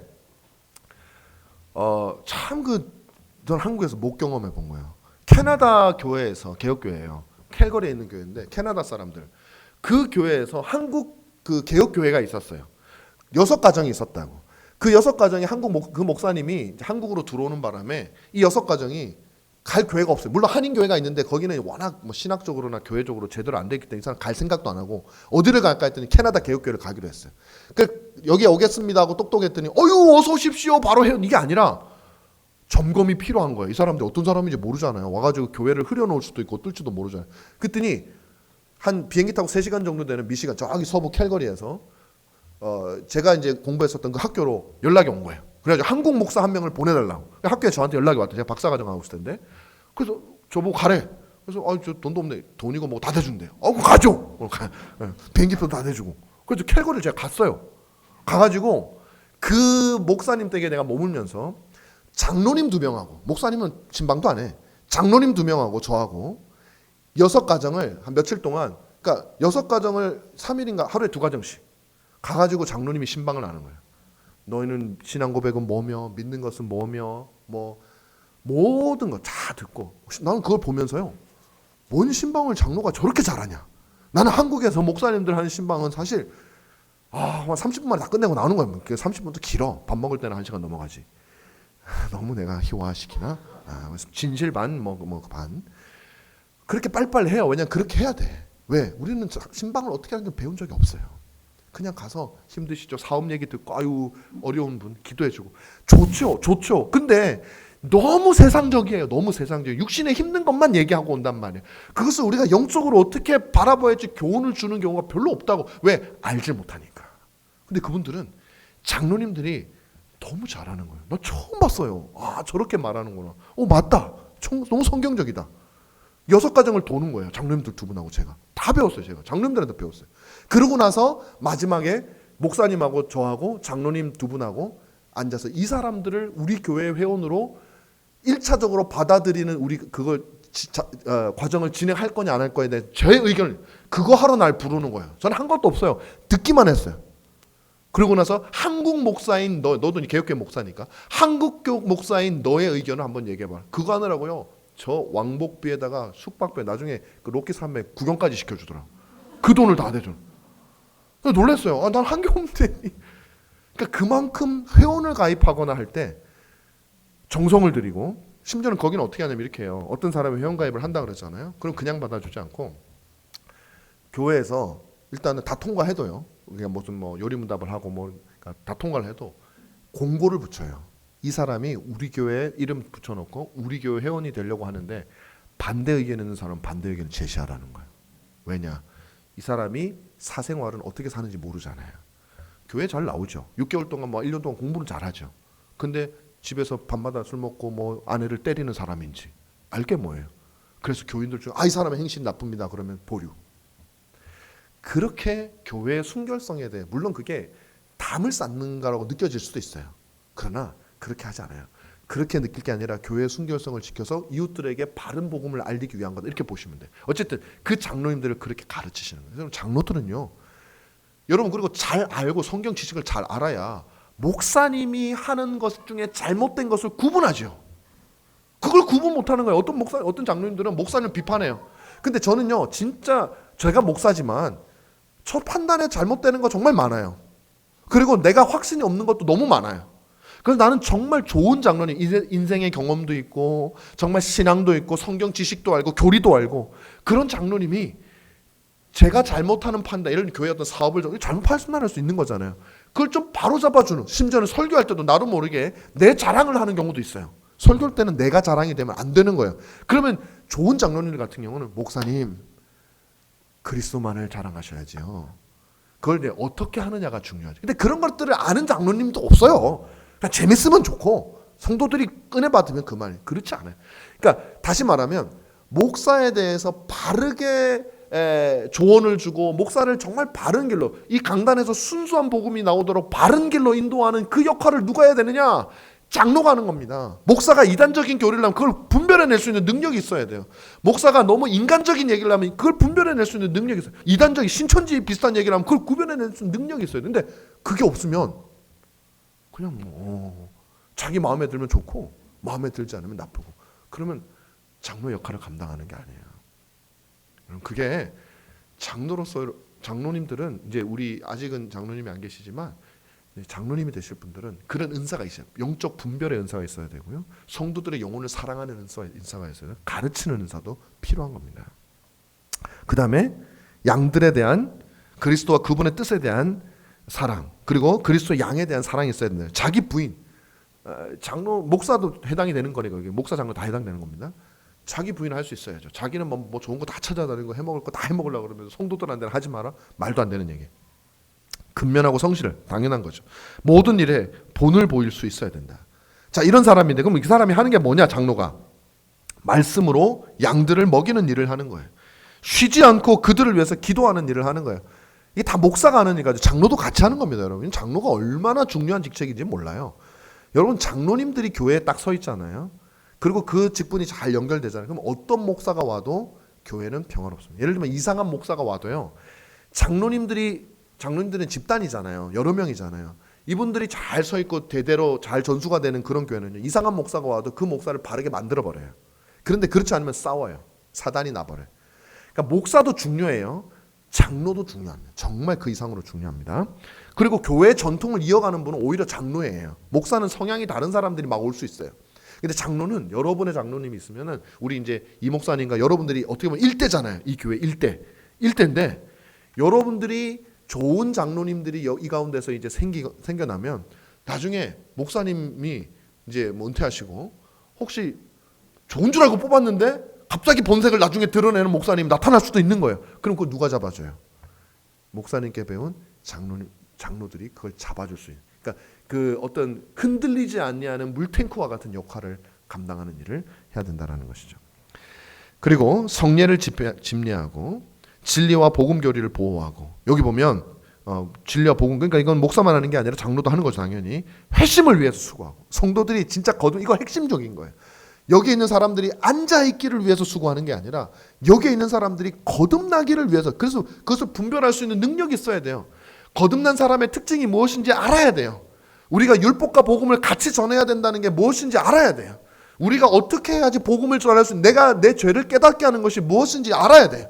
전 한국에서 못 경험해 본 거예요. 캐나다 교회에서 개혁교회예요. 캘거리에 있는 교회인데 캐나다 사람들. 그 교회에서 한국 그 개혁교회가 있었어요. 6가정이 있었다고. 그 6가정이 그 목사님이 한국으로 들어오는 바람에 이 6가정이 갈 교회가 없어요. 물론 한인교회가 있는데 거기는 워낙 뭐 신학적으로나 교회적으로 제대로 안 돼 있기 때문에 이 사람 갈 생각도 안 하고 어디를 갈까 했더니 캐나다 개혁교회를 가기로 했어요. 여기 오겠습니다 하고 똑똑했더니 어서 오십시오 바로 해요. 이게 아니라 점검이 필요한 거예요. 이 사람들이 어떤 사람인지 모르잖아요. 와가지고 교회를 흐려놓을 수도 있고 어떨지도 모르잖아요. 그랬더니 한 비행기 타고 3시간 정도 되는 미시간 저기 서부 캘거리에서 제가 이제 공부했었던 그 학교로 연락이 온 거예요. 그래가지고 한국 목사 1명을 보내달라고. 학교에 저한테 연락이 왔대요. 제가 박사과정 하고 있을 텐데. 그래서 저보고 가래. 그래서 저 돈도 없네. 돈이고 뭐 다 대준대요. 가죠. 비행기표 다 대주고. 그래서 캘거리를 제가 갔어요. 가가지고 그 목사님 댁에 내가 머물면서 장로님 2명하고 목사님은 신방도 안 해. 장로님 2명하고 저하고 6가정을 한 며칠 동안, 그러니까 6가정을 3일인가 하루에 2가정씩 가가지고 장로님이 신방을 하는 거예요. 너희는 신앙 고백은 뭐며 믿는 것은 뭐며 뭐 모든 거 다 듣고, 나는 그걸 보면서요, 뭔 신방을 장로가 저렇게 잘하냐. 나는 한국에서 목사님들 하는 신방은 사실 한 30분 만에 다 끝내고 나오는 거야. 30분도 길어. 밥 먹을 때는 1시간 넘어가지. 너무 내가 희화시키나? 진실 반, 반. 그렇게 빨리빨리 해요. 왜냐면 그렇게 해야 돼. 왜? 우리는 신방을 어떻게 하는지 배운 적이 없어요. 그냥 가서 힘드시죠? 사업 얘기 듣고 아유 어려운 분 기도해주고 좋죠. 근데 너무 세상적이에요. 너무 세상적이에요. 육신에 힘든 것만 얘기하고 온단 말이에요. 그것을 우리가 영적으로 어떻게 바라봐야지 교훈을 주는 경우가 별로 없다고. 왜? 알지 못하니까. 근데 그분들은 장로님들이 너무 잘하는 거예요. 나 처음 봤어요. 저렇게 말하는구나. 맞다. 너무 성경적이다. 6가정을 도는 거예요. 장로님들 2분하고 제가. 다 배웠어요. 제가. 장로님들한테 배웠어요. 그러고 나서 마지막에 목사님하고 저하고 장로님 2분하고 앉아서 이 사람들을 우리 교회 회원으로 1차적으로 받아들이는 우리 그걸 과정을 진행할 거냐 안 할 거에 대해 제 의견을 그거 하러 날 부르는 거예요. 저는 한 것도 없어요. 듣기만 했어요. 그러고 나서 한국 목사인 너도 개혁교회 목사니까 한국교 목사인 너의 의견을 한번 얘기해봐. 그거 하느라고요. 저 왕복비에다가 숙박비 나중에 그 로키 산맥 구경까지 시켜주더라고. 그 돈을 다 대줘. 놀랐어요. 난 한경인데. 그러니까 그만큼 회원을 가입하거나 할 때 정성을 들이고, 심지어는 거기는 어떻게 하냐면 이렇게 해요. 어떤 사람이 회원 가입을 한다 그랬잖아요. 그럼 그냥 받아주지 않고 교회에서 일단은 다 통과해도요. 그냥 무슨 요리문답을 하고 그러니까 다 통과를 해도 공고를 붙여요. 이 사람이 우리 교회에 이름 붙여놓고 우리 교회 회원이 되려고 하는데 반대 의견 있는 사람은 반대 의견을 제시하라는 거예요. 왜냐? 이 사람이 사생활은 어떻게 사는지 모르잖아요. 교회 잘 나오죠. 6개월 동안 1년 동안 공부는 잘하죠. 근데 집에서 밤마다 술 먹고 아내를 때리는 사람인지 알게 뭐예요. 그래서 교인들 중에 이 사람의 행실이 나쁩니다. 그러면 보류. 그렇게 교회의 순결성에 대해, 물론 그게 담을 쌓는가라고 느껴질 수도 있어요. 그러나 그렇게 하지 않아요. 그렇게 느낄 게 아니라 교회의 순결성을 지켜서 이웃들에게 바른 복음을 알리기 위한 거다. 이렇게 보시면 돼요. 어쨌든 그 장로님들을 그렇게 가르치시는 거예요. 장로들은요, 여러분, 그리고 잘 알고 성경 지식을 잘 알아야 목사님이 하는 것 중에 잘못된 것을 구분하죠. 그걸 구분 못하는 거예요. 어떤 장로님들은 목사님을 비판해요. 근데 저는요, 진짜 제가 목사지만 저 판단에 잘못되는 거 정말 많아요. 그리고 내가 확신이 없는 것도 너무 많아요. 그래서 나는 정말 좋은 장로님, 인생의 경험도 있고 정말 신앙도 있고 성경 지식도 알고 교리도 알고 그런 장로님이 제가 잘못하는 판단, 이런 교회 어떤 사업을 잘못 판단할 수 있는 거잖아요. 그걸 좀 바로 잡아주는, 심지어는 설교할 때도 나도 모르게 내 자랑을 하는 경우도 있어요. 설교할 때는 내가 자랑이 되면 안 되는 거예요. 그러면 좋은 장로님들 같은 경우는 목사님, 그리스도만을 자랑하셔야지요. 그걸 어떻게 하느냐가 중요하죠. 근데 그런 것들을 아는 장로님도 없어요. 그냥 재밌으면 좋고 성도들이 은혜 받으면 그만이에요. 그렇지 않아요. 그러니까 다시 말하면 목사에 대해서 바르게 조언을 주고 목사를 정말 바른 길로, 이 강단에서 순수한 복음이 나오도록 바른 길로 인도하는 그 역할을 누가 해야 되느냐? 장로가 하는 겁니다. 목사가 이단적인 교리를 하면 그걸 분별해낼 수 있는 능력이 있어야 돼요. 목사가 너무 인간적인 얘기를 하면 그걸 분별해낼 수 있는 능력이 있어요. 이단적인 신천지 비슷한 얘기를 하면 그걸 구별해낼 수 있는 능력이 있어야 되는데 그게 없으면 그냥 자기 마음에 들면 좋고 마음에 들지 않으면 나쁘고, 그러면 장로 역할을 감당하는 게 아니에요. 그게 장로님들은 이제 우리 아직은 장로님이 안 계시지만 장로님이 되실 분들은 그런 은사가 있어요. 영적 분별의 은사가 있어야 되고요. 성도들의 영혼을 사랑하는 은사가 있어야 돼요. 가르치는 은사도 필요한 겁니다. 그 다음에 양들에 대한 그리스도와 그분의 뜻에 대한 사랑, 그리고 그리스도 양에 대한 사랑이 있어야 된다. 자기 부인, 장로, 목사도 해당이 되는 거니까 목사, 장로 다 해당되는 겁니다. 자기 부인을 할 수 있어야죠. 자기는 뭐 좋은 거 다 찾아다니고 해먹을 거 다 해먹으려고 그러면서 성도들한테는 하지 마라. 말도 안 되는 얘기. 근면하고 성실을, 당연한 거죠. 모든 일에 본을 보일 수 있어야 된다. 자, 이런 사람인데 그럼 이 사람이 하는 게 뭐냐? 장로가 말씀으로 양들을 먹이는 일을 하는 거예요. 쉬지 않고 그들을 위해서 기도하는 일을 하는 거예요. 이게 다 목사가 하는 일이죠. 장로도 같이 하는 겁니다, 여러분. 장로가 얼마나 중요한 직책인지 몰라요. 여러분, 장로님들이 교회에 딱 서 있잖아요. 그리고 그 직분이 잘 연결되잖아요. 그럼 어떤 목사가 와도 교회는 평화롭습니다. 예를 들면 이상한 목사가 와도요. 장로님들은 집단이잖아요. 여러 명이잖아요. 이분들이 잘 서 있고 대대로 잘 전수가 되는 그런 교회는요. 이상한 목사가 와도 그 목사를 바르게 만들어 버려요. 그런데 그렇지 않으면 싸워요. 사단이 나버려요. 그러니까 목사도 중요해요. 장로도 중요합니다. 정말 그 이상으로 중요합니다. 그리고 교회 전통을 이어가는 분은 오히려 장로예요. 목사는 성향이 다른 사람들이 막 올 수 있어요. 근데 장로는 여러분의 장로님이 있으면은 우리 이제 이 목사님과 여러분들이 어떻게 보면 일대잖아요. 이 교회 일대인데 여러분들이 좋은 장로님들이 이 가운데서 이제 생겨나면 나중에 목사님이 이제 뭐 은퇴하시고 혹시 좋은 줄 알고 뽑았는데 갑자기 본색을 나중에 드러내는 목사님이 나타날 수도 있는 거예요. 그럼 그거 누가 잡아줘요? 목사님께 배운 장로들이 그걸 잡아줄 수 있는. 그러니까 그 어떤 흔들리지 않냐는 물탱크와 같은 역할을 감당하는 일을 해야 된다라는 것이죠. 그리고 성례를 집례하고 진리와 복음 교리를 보호하고 여기 보면 진리와 복음 그러니까 이건 목사만 하는 게 아니라 장로도 하는 거죠. 당연히 회심을 위해서 수고하고 성도들이 진짜 이거 핵심적인 거예요. 여기 있는 사람들이 앉아있기를 위해서 수고하는 게 아니라 여기에 있는 사람들이 거듭나기를 위해서 그래서 그것을 분별할 수 있는 능력이 있어야 돼요. 거듭난 사람의 특징이 무엇인지 알아야 돼요. 우리가 율법과 복음을 같이 전해야 된다는 게 무엇인지 알아야 돼요. 우리가 어떻게 해야지 복음을 전할 수 있는 내가 내 죄를 깨닫게 하는 것이 무엇인지 알아야 돼요.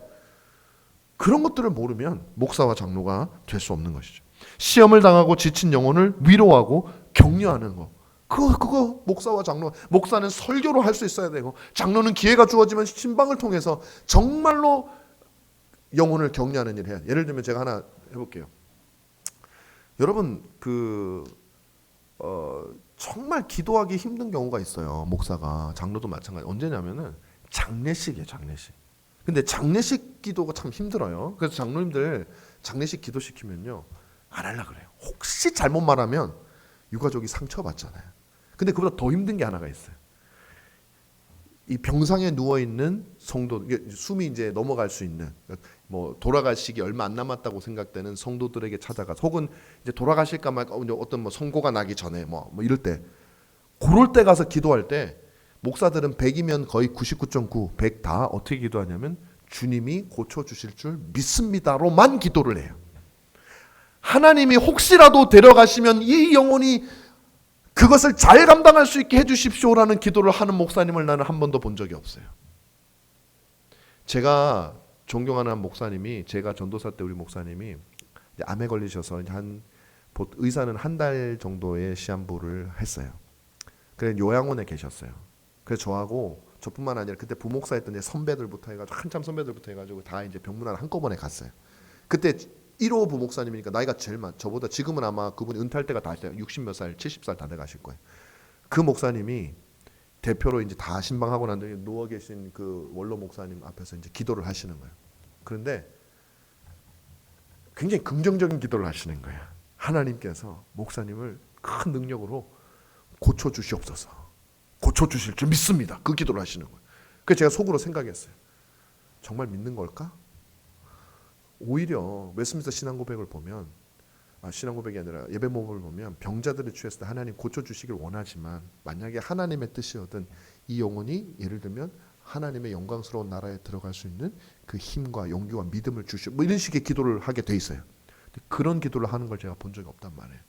그런 것들을 모르면 목사와 장로가 될 수 없는 것이죠. 시험을 당하고 지친 영혼을 위로하고 격려하는 거. 그거 목사와 장로. 목사는 설교로 할 수 있어야 되고 장로는 기회가 주어지면 신방을 통해서 정말로 영혼을 격려하는 일을 해야 돼요. 예를 들면 제가 하나 해볼게요. 여러분 정말 기도하기 힘든 경우가 있어요. 목사가 장로도 마찬가지. 언제냐면은 장례식이에요. 장례식. 근데 장례식 기도가 참 힘들어요. 그래서 장로님들 장례식 기도시키면요 안 하려고 그래요. 혹시 잘못 말하면 유가족이 상처받잖아요. 근데 그보다 더 힘든 게 하나가 있어요. 이 병상에 누워 있는 성도, 숨이 이제 넘어갈 수 있는, 뭐 돌아갈 시기 얼마 안 남았다고 생각되는 성도들에게 찾아가서, 혹은 이제 돌아가실까 말까 어떤 뭐 선고가 나기 전에 뭐 이럴 때, 그럴 때 가서 기도할 때 목사들은 100이면 거의 99.9, 100 다 어떻게 기도하냐면 주님이 고쳐 주실 줄 믿습니다로만 기도를 해요. 하나님이 혹시라도 데려가시면 이 영혼이 그것을 잘 감당할 수 있게 해주십시오라는 기도를 하는 목사님을 나는 한 번도 본 적이 없어요. 제가 존경하는 목사님이, 제가 전도사 때 우리 목사님이 암에 걸리셔서 의사는 한 달 정도의 시한부를 했어요. 그래서 요양원에 계셨어요. 그래서 저뿐만 아니라 그때 부목사 했던 선배들부터 해가지고 한참 선배들부터 해가지고 다 이제 병문안 한꺼번에 갔어요. 그때 1호 부목사님이니까 나이가 제일 저보다 지금은 아마 그분이 은퇴할 때가 다 60몇 살, 70살 다 돼가실 거예요. 그 목사님이 대표로 이제 다 신방하고 난 뒤에 누워 계신 그 원로 목사님 앞에서 이제 기도를 하시는 거예요. 그런데 굉장히 긍정적인 기도를 하시는 거예요. 하나님께서 목사님을 큰 능력으로 고쳐 주시옵소서. 고쳐 주실 줄 믿습니다. 그 기도를 하시는 거예요. 그래서 제가 속으로 생각했어요. 정말 믿는 걸까? 오히려 웨스민스터 신앙고백을 보면 신앙고백이 아니라 예배모범을 보면 병자들을 취했을 때 하나님 고쳐주시길 원하지만 만약에 하나님의 뜻이었던 이 영혼이 예를 들면 하나님의 영광스러운 나라에 들어갈 수 있는 그 힘과 용기와 믿음을 주시오 뭐 이런 식의 기도를 하게 돼 있어요. 그런 기도를 하는 걸 제가 본 적이 없단 말이에요.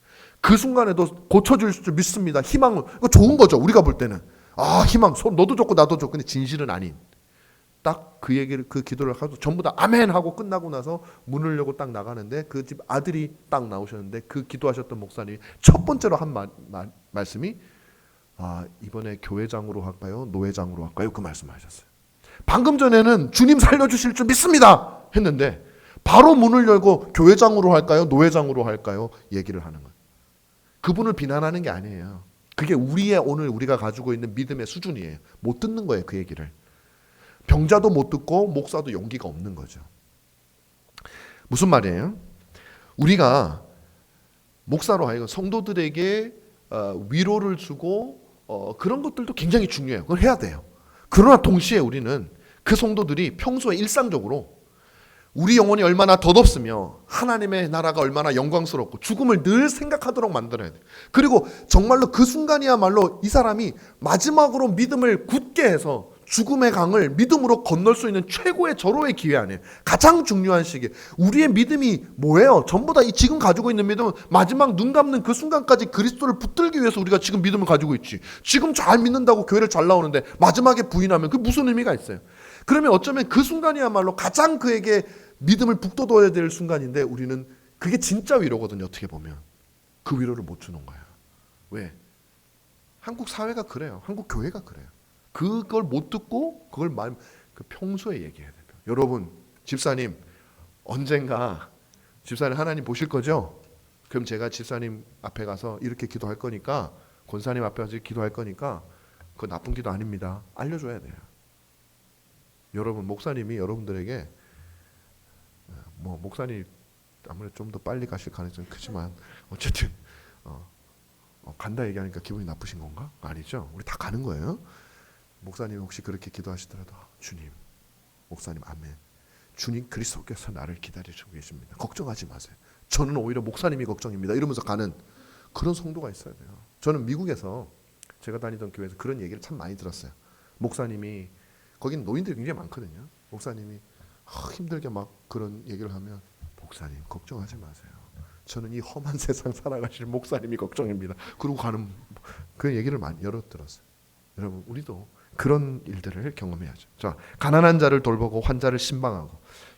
그 순간에도 고쳐줄 줄 믿습니다. 희망은 이거 좋은 거죠. 우리가 볼 때는 희망 너도 좋고 나도 좋고 근데 진실은 아닌 딱 그 얘기를 그 기도를 하고 전부 다 아멘 하고 끝나고 나서 문을 열고 딱 나가는데 그 집 아들이 딱 나오셨는데 그 기도하셨던 목사님이 첫 번째로 한 말씀이 이번에 교회장으로 할까요? 노회장으로 할까요? 그 말씀하셨어요. 방금 전에는 주님 살려주실 줄 믿습니다 했는데 바로 문을 열고 교회장으로 할까요? 노회장으로 할까요? 얘기를 하는 거예요. 그분을 비난하는 게 아니에요. 그게 오늘 우리가 가지고 있는 믿음의 수준이에요. 못 듣는 거예요. 그 얘기를. 병자도 못 듣고 목사도 용기가 없는 거죠. 무슨 말이에요? 우리가 목사로 하여금 성도들에게 위로를 주고 그런 것들도 굉장히 중요해요. 그걸 해야 돼요. 그러나 동시에 우리는 그 성도들이 평소에 일상적으로 우리 영혼이 얼마나 덧없으며 하나님의 나라가 얼마나 영광스럽고 죽음을 늘 생각하도록 만들어야 돼. 그리고 정말로 그 순간이야말로 이 사람이 마지막으로 믿음을 굳게 해서 죽음의 강을 믿음으로 건널 수 있는 최고의 절호의 기회 아니에요. 가장 중요한 시기. 우리의 믿음이 뭐예요? 전부 다 이 지금 가지고 있는 믿음은 마지막 눈 감는 그 순간까지 그리스도를 붙들기 위해서 우리가 지금 믿음을 가지고 있지. 지금 잘 믿는다고 교회를 잘 나오는데 마지막에 부인하면 그게 무슨 의미가 있어요? 그러면 어쩌면 그 순간이야말로 가장 그에게 믿음을 북돋워야 될 순간인데 우리는 그게 진짜 위로거든요. 어떻게 보면 그 위로를 못 주는 거야. 왜? 한국 사회가 그래요. 한국 교회가 그래요. 그걸 못 듣고 그걸 그 평소에 얘기해야 돼요. 여러분 집사님 언젠가 집사님 하나님 보실 거죠? 그럼 제가 집사님 앞에 가서 이렇게 기도할 거니까 권사님 앞에 가서 기도할 거니까 그거 나쁜 기도 아닙니다. 알려줘야 돼요. 여러분 목사님이 여러분들에게 뭐 목사님 아무래도 좀 더 빨리 가실 가능성이 크지만 어쨌든 간다 얘기하니까 기분이 나쁘신 건가? 아니죠. 우리 다 가는 거예요. 목사님 혹시 그렇게 기도하시더라도 주님, 목사님 아멘. 주님 그리스도께서 나를 기다리시고 계십니다. 걱정하지 마세요. 저는 오히려 목사님이 걱정입니다. 이러면서 가는 그런 성도가 있어야 돼요. 저는 미국에서 제가 다니던 교회에서 그런 얘기를 참 많이 들었어요. 목사님이 거긴 노인들이 굉장히 많거든요. 목사님이 힘들게 막 그런 얘기를 하면 목사님 걱정하지 마세요. 저는 이 험한 세상 살아가실 목사님이 걱정입니다. 그러고 가는 그 얘기를 많이 여러 들었어요. 여러분 우리도 그런 일들을 경험해야죠. 자, 가난한 자를 돌보고 환자를 신방하고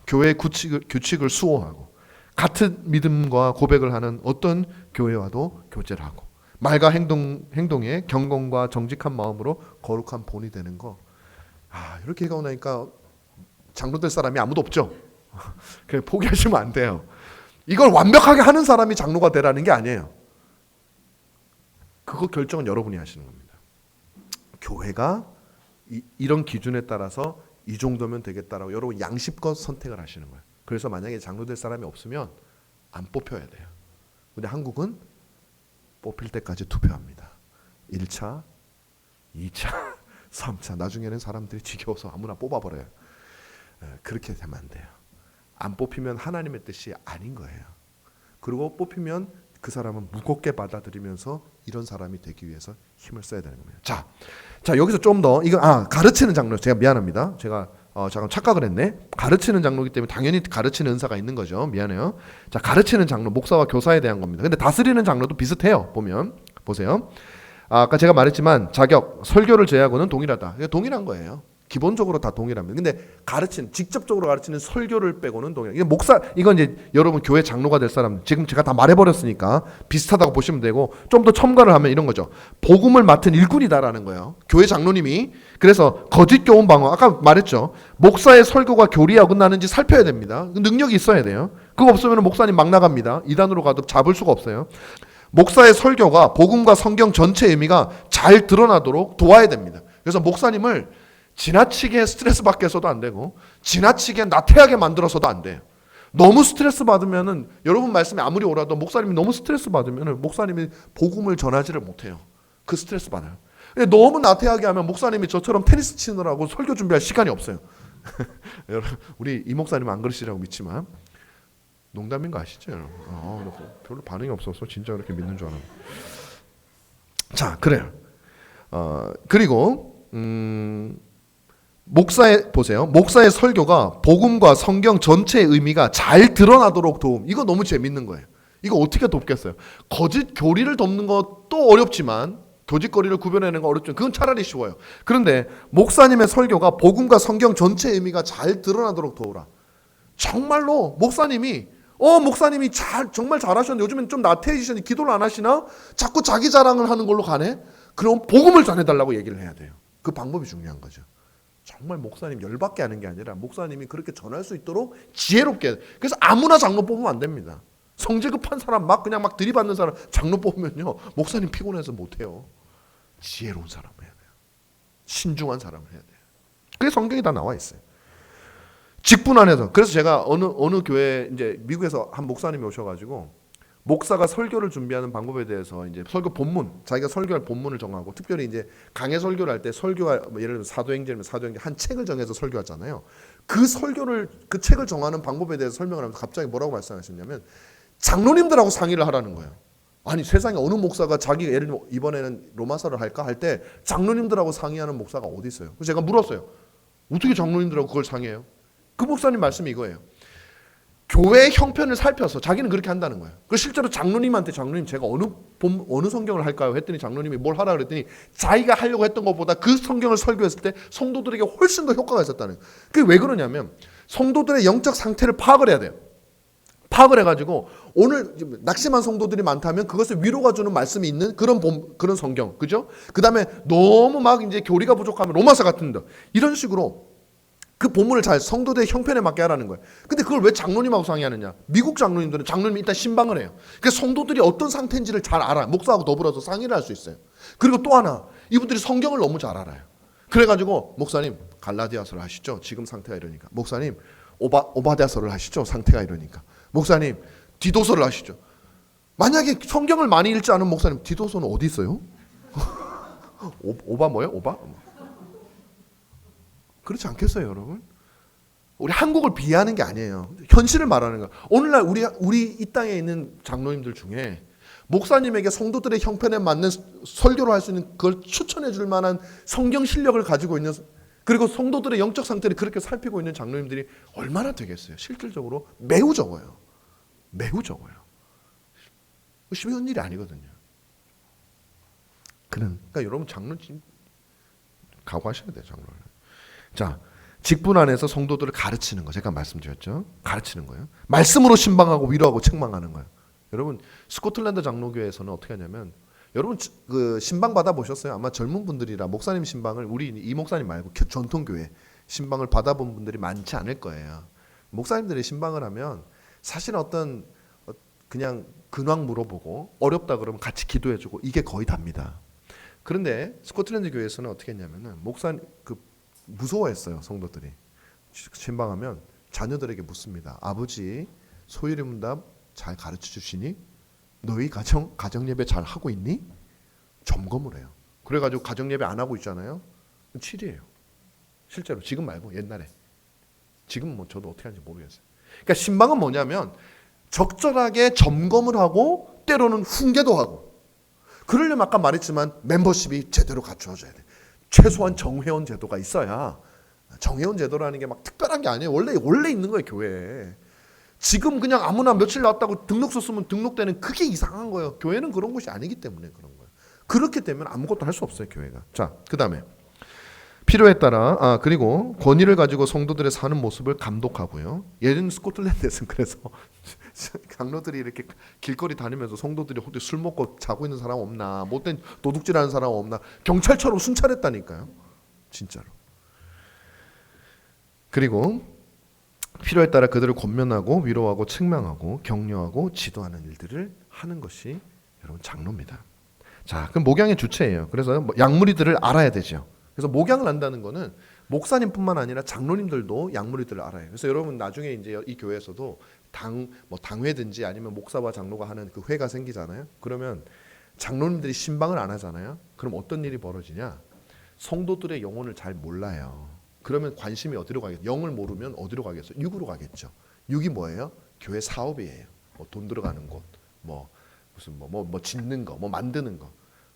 교회의 규칙을 수호하고 같은 믿음과 고백을 하는 어떤 교회와도 교제를 하고 말과 행동에 경건과 정직한 마음으로 거룩한 본이 되는 거. 이렇게 얘기하고 나니까 장로 될 사람이 아무도 없죠. 그냥 포기하시면 안 돼요. 이걸 완벽하게 하는 사람이 장로가 되라는 게 아니에요. 그거 결정은 여러분이 하시는 겁니다. 교회가 이런 기준에 따라서 이 정도면 되겠다라고 여러분 양심껏 선택을 하시는 거예요. 그래서 만약에 장로 될 사람이 없으면 안 뽑혀야 돼요. 근데 한국은 뽑힐 때까지 투표합니다. 1차, 2차, 3차. 나중에는 사람들이 지겨워서 아무나 뽑아버려요. 그렇게 되면 안 돼요. 안 뽑히면 하나님의 뜻이 아닌 거예요. 그리고 뽑히면 그 사람은 무겁게 받아들이면서 이런 사람이 되기 위해서 힘을 써야 되는 겁니다. 자 여기서 좀 더 이거 가르치는 장로. 제가 미안합니다. 제가 잠깐 착각을 했네. 가르치는 장로이기 때문에 당연히 가르치는 은사가 있는 거죠. 미안해요. 자, 가르치는 장로, 목사와 교사에 대한 겁니다. 근데 다스리는 장로도 비슷해요. 보면 보세요. 아까 제가 말했지만 자격, 설교를 제외하고는 동일하다. 이게 동일한 거예요. 기본적으로 다 동일합니다. 근데 직접적으로 가르치는 설교를 빼고는 동일해요. 이건 이제 여러분 교회 장로가 될 사람, 지금 제가 다 말해버렸으니까 비슷하다고 보시면 되고, 좀 더 첨가를 하면 이런 거죠. 복음을 맡은 일꾼이다라는 거예요. 교회 장로님이. 그래서 거짓 교훈 방어, 아까 말했죠. 목사의 설교가 교리에 어긋나는지 살펴야 됩니다. 능력이 있어야 돼요. 그거 없으면 목사님 막 나갑니다. 이단으로 가도 잡을 수가 없어요. 목사의 설교가 복음과 성경 전체 의미가 잘 드러나도록 도와야 됩니다. 그래서 목사님을 지나치게 스트레스 받게 해서도 안 되고 지나치게 나태하게 만들어서도 안 돼요. 너무 스트레스 받으면은 여러분 말씀에 아무리 오라도 목사님이 너무 스트레스 받으면은 목사님이 복음을 전하지를 못해요. 그 스트레스 받아요. 너무 나태하게 하면 목사님이 저처럼 테니스 치느라고 설교 준비할 시간이 없어요. 여러분 우리 이 목사님 안 그러시라고 믿지만 농담인 거 아시죠? 별로 반응이 없어서 진짜 그렇게 믿는 줄 알았는데. 자, 그래요. 그리고 목사의 설교가 복음과 성경 전체의 의미가 잘 드러나도록 도움. 이거 너무 재밌는 거예요. 이거 어떻게 돕겠어요? 거짓 교리를 돕는 것도 어렵지만 교짓거리를 구별해내는 거 어렵지만 그건 차라리 쉬워요. 그런데 목사님의 설교가 복음과 성경 전체의 의미가 잘 드러나도록 도우라. 정말로 목사님이 정말 잘하셨는데 요즘엔 좀 나태해지셨는데 기도를 안 하시나? 자꾸 자기 자랑을 하는 걸로 가네? 그럼 복음을 전해달라고 얘기를 해야 돼요. 그 방법이 중요한 거죠. 정말 목사님 열받게 하는 게 아니라 목사님이 그렇게 전할 수 있도록 지혜롭게. 그래서 아무나 장로 뽑으면 안 됩니다. 성질 급한 사람 그냥 들이받는 사람 장로 뽑으면요 목사님 피곤해서 못해요. 지혜로운 사람 해야 돼요. 신중한 사람을 해야 돼요. 그게 성경에 다 나와 있어요. 직분 안에서. 그래서 제가 어느 교회 이제 미국에서 한 목사님이 오셔가지고 목사가 설교를 준비하는 방법에 대해서 이제 설교 본문, 자기가 설교할 본문을 정하고, 특별히 이제 강해 설교를 할 때 설교가 뭐 예를 들면 사도행전이면 사도행전 한 책을 정해서 설교하잖아요. 그 설교를 그 책을 정하는 방법에 대해서 설명을 하면서 갑자기 뭐라고 말씀하셨냐면 장로님들하고 상의를 하라는 거예요. 아니 세상에 어느 목사가 자기가 예를 들면 이번에는 로마서를 할까 할 때 장로님들하고 상의하는 목사가 어디 있어요? 그래서 제가 물었어요. 어떻게 장로님들하고 그걸 상의해요? 그 목사님 말씀이 이거예요. 교회의 형편을 살펴서 자기는 그렇게 한다는 거예요. 그 실제로 장로님한테 장로님 제가 어느 성경을 할까요? 했더니 장로님이 뭘 하라 그랬더니 자기가 하려고 했던 것보다 그 성경을 설교했을 때 성도들에게 훨씬 더 효과가 있었다는 거예요. 그게 왜 그러냐면 성도들의 영적 상태를 파악을 해야 돼요. 파악을 해가지고 오늘 낙심한 성도들이 많다면 그것을 위로가 주는 말씀이 있는 그런 성경, 그죠? 그 다음에 너무 막 이제 교리가 부족하면 로마서 같은 데 이런 식으로 그 본문을 잘 성도들의 형편에 맞게 하라는 거예요. 근데 그걸 왜 장로님하고 상의하느냐? 미국 장로님들은 장로님이 일단 신방을 해요. 그래서 성도들이 어떤 상태인지를 잘 알아. 목사하고 더불어서 상의를 할 수 있어요. 그리고 또 하나, 이분들이 성경을 너무 잘 알아요. 그래가지고 목사님 갈라디아서를 하시죠. 지금 상태가 이러니까. 목사님 오바댜서를 하시죠. 상태가 이러니까. 목사님 디도서를 하시죠. 만약에 성경을 많이 읽지 않은 목사님 디도서는 어디 있어요? 오바 뭐예요? 오바? 그렇지 않겠어요, 여러분? 우리 한국을 비하하는 게 아니에요. 현실을 말하는 거예요. 오늘날 우리 이 땅에 있는 장로님들 중에 목사님에게 성도들의 형편에 맞는 설교를 할 수 있는 그걸 추천해 줄 만한 성경 실력을 가지고 있는, 그리고 성도들의 영적 상태를 그렇게 살피고 있는 장로님들이 얼마나 되겠어요? 실질적으로 매우 적어요. 매우 적어요. 쉬운 일이 아니거든요. 그러니까 여러분 장로 각오하셔야 돼요, 장로를. 자, 직분 안에서 성도들을 가르치는 거 제가 말씀드렸죠. 가르치는 거예요. 말씀으로 신방하고 위로하고 책망하는 거예요. 여러분 스코틀랜드 장로교회에서는 어떻게 하냐면, 여러분 그 신방 받아 보셨어요? 아마 젊은 분들이라 목사님 신방을, 우리 이 목사님 말고 전통교회 신방을 받아본 분들이 많지 않을 거예요. 목사님들이 신방을 하면 사실 어떤 그냥 근황 물어보고 어렵다 그러면 같이 기도해주고 이게 거의 답니다. 그런데 스코틀랜드 교회에서는 어떻게 했냐면은 무서워했어요. 성도들이 신방하면 자녀들에게 묻습니다. 아버지 소일의 문답 잘 가르쳐 주시니? 너희 가정 예배 잘 하고 있니? 점검을 해요. 그래가지고 가정 예배 안 하고 있잖아요. 7이에요. 실제로 지금 말고 옛날에. 지금 뭐 저도 어떻게 하는지 모르겠어요. 그러니까 신방은 뭐냐면 적절하게 점검을 하고 때로는 훈계도 하고. 그러려면 아까 말했지만 멤버십이 제대로 갖추어져야 돼. 최소한 정회원 제도가 있어야. 정회원 제도라는 게 막 특별한 게 아니에요. 원래 있는 거예요, 교회에. 지금 그냥 아무나 며칠 나왔다고 등록서 쓰면 등록되는, 그게 이상한 거예요. 교회는 그런 곳이 아니기 때문에 그런 거예요. 그렇게 되면 아무것도 할 수 없어요, 교회가. 자, 그 다음에 필요에 따라 그리고 권위를 가지고 성도들의 사는 모습을 감독하고요. 예전 스코틀랜드에서는 그래서 장로들이 이렇게 길거리 다니면서 성도들이 혹시 술 먹고 자고 있는 사람 없나, 못된 도둑질하는 사람 없나, 경찰처럼 순찰했다니까요, 진짜로. 그리고 필요에 따라 그들을 권면하고 위로하고 책망하고 격려하고 지도하는 일들을 하는 것이 여러분 장로입니다. 자, 그럼 목양의 주체예요. 그래서 양무리들을 알아야 되죠. 그래서 목양을 한다는 거는 목사님뿐만 아니라 장로님들도 양무리들을 알아요. 그래서 여러분 나중에 이제 이 교회에서도 당회든지 아니면 목사와 장로가 하는 그 회가 생기잖아요. 그러면 장로님들이 신방을 안 하잖아요. 그럼 어떤 일이 벌어지냐? 성도들의 영혼을 잘 몰라요. 그러면 관심이 어디로 가겠어요? 영을 모르면 어디로 가겠어요? 육으로 가겠죠. 육이 뭐예요? 교회 사업이에요. 돈 들어가는 곳, 무슨 짓는 거, 만드는 거.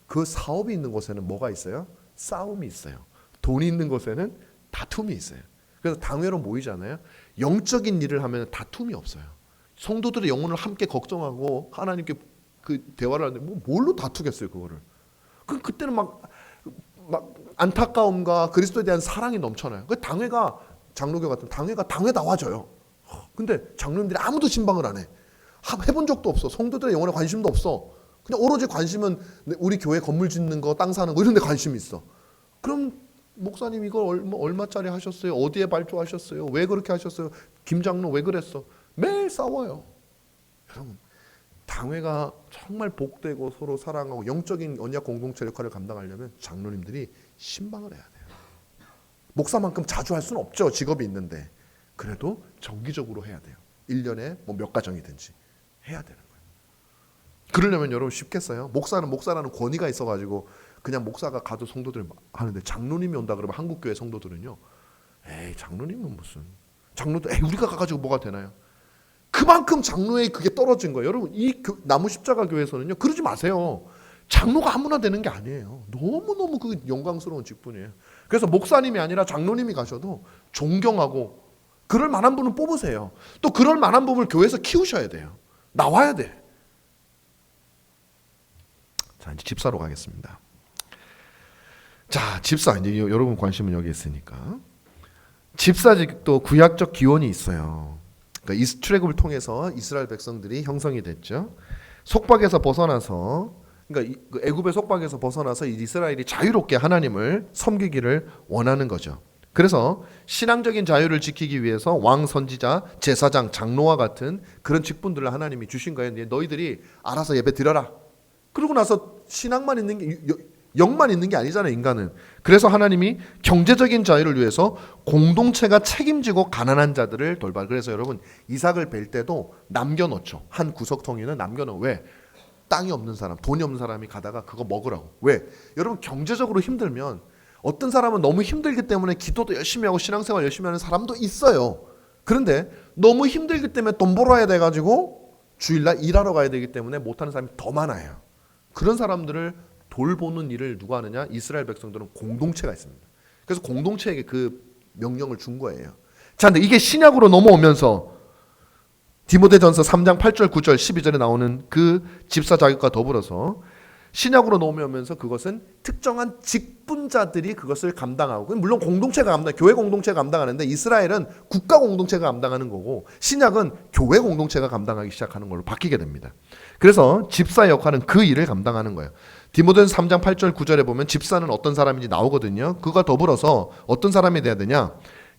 그 사업이 있는 곳에는 뭐가 있어요? 싸움이 있어요. 돈이 있는 곳에는 다툼이 있어요. 그래서 당회로 모이잖아요. 영적인 일을 하면 다툼이 없어요. 성도들의 영혼을 함께 걱정하고 하나님께 그 대화를 하는데 뭘로 다투겠어요, 그거를. 그때는 막 안타까움과 그리스도에 대한 사랑이 넘쳐나요. 그 당회가, 장로교 같은 당회가 당회다워져요. 근데 장로님들이 아무도 신방을 안 해. 해본 적도 없어. 성도들의 영혼에 관심도 없어. 그냥 오로지 관심은 우리 교회 건물 짓는 거, 땅 사는 거 이런 데 관심이 있어. 그럼 목사님 이걸 얼마짜리 하셨어요? 어디에 발주하셨어요? 왜 그렇게 하셨어요? 김 장로 왜 그랬어? 매일 싸워요. 여러분, 당회가 정말 복되고 서로 사랑하고 영적인 언약 공동체 역할을 감당하려면 장로님들이 신방을 해야 돼요. 목사만큼 자주 할 수는 없죠. 직업이 있는데. 그래도 정기적으로 해야 돼요. 1년에 몇 가정이든지 해야 되는 거예요. 그러려면 여러분 쉽겠어요? 목사는 목사라는 권위가 있어가지고 그냥 목사가 가도 성도들이 하는데 장로님이 온다 그러면 한국교회 성도들은요, 에이 장로님은 무슨, 장로도 에이 우리가 가가지고 뭐가 되나요? 그만큼 장로의 그게 떨어진 거예요. 여러분 이 나무 십자가 교회에서는요 그러지 마세요. 장로가 아무나 되는 게 아니에요. 너무너무 그 영광스러운 직분이에요. 그래서 목사님이 아니라 장로님이 가셔도 존경하고 그럴 만한 분은 뽑으세요. 또 그럴 만한 분을 교회에서 키우셔야 돼요. 나와야 돼. 자, 이제 집사로 가겠습니다. 자, 집사, 이제 여러분 관심은 여기 있으니까. 집사직도 구약적 기원이 있어요. 그러니까 출애굽을 통해서 이스라엘 백성들이 형성이 됐죠. 속박에서 벗어나서, 그러니까 애굽의 속박에서 벗어나서 이스라엘이 자유롭게 하나님을 섬기기를 원하는 거죠. 그래서 신앙적인 자유를 지키기 위해서 왕, 선지자, 제사장, 장로와 같은 그런 직분들을 하나님이 주신 거예요. 너희들이 알아서 예배 드려라. 그러고 나서 신앙만 있는 게, 영만 있는 게 아니잖아요, 인간은. 그래서 하나님이 경제적인 자유를 위해서 공동체가 책임지고 가난한 자들을 돌봐. 그래서 여러분 이삭을 뵐 때도 남겨놓죠. 한 구석통에는 남겨놓어. 왜? 땅이 없는 사람, 돈이 없는 사람이 가다가 그거 먹으라고. 왜? 여러분 경제적으로 힘들면 어떤 사람은 너무 힘들기 때문에 기도도 열심히 하고 신앙생활 열심히 하는 사람도 있어요. 그런데 너무 힘들기 때문에 돈 벌어야 돼가지고 주일날 일하러 가야 되기 때문에 못하는 사람이 더 많아요. 그런 사람들을 돌보는 일을 누가 하느냐? 이스라엘 백성들은 공동체가 있습니다. 그래서 공동체에게 그 명령을 준 거예요. 자, 근데 이게 신약으로 넘어오면서 디모데전서 3장 8절, 9절, 12절에 나오는 그 집사 자격과 더불어서 신약으로 넘어오면서 그것은 특정한 직분자들이 그것을 감당하고, 물론 공동체가 교회 공동체가 감당하는데 이스라엘은 국가 공동체가 감당하는 거고 신약은 교회 공동체가 감당하기 시작하는 걸로 바뀌게 됩니다. 그래서 집사의 역할은 그 일을 감당하는 거예요. 디모데전서 3장 8절 9절에 보면 집사는 어떤 사람인지 나오거든요. 그거와 더불어서 어떤 사람이 돼야 되냐?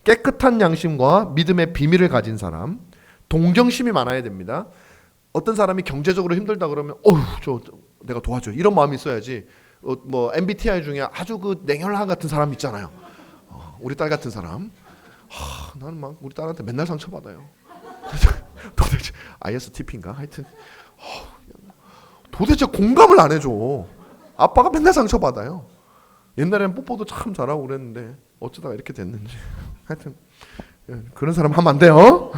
깨끗한 양심과 믿음의 비밀을 가진 사람, 동정심이 많아야 됩니다. 어떤 사람이 경제적으로 힘들다 그러면 내가 도와줘 이런 마음이 있어야지. 뭐 MBTI 중에 아주 그 냉혈한 같은 사람 있잖아요. 우리 딸 같은 사람. 나는 막 우리 딸한테 맨날 상처받아요. 도대체 ISTP인가? 하여튼 도대체 공감을 안 해줘. 아빠가 맨날 상처받아요. 옛날에는 뽀뽀도 참 잘하고 그랬는데 어쩌다가 이렇게 됐는지. 하여튼 그런 사람 하면 안 돼요.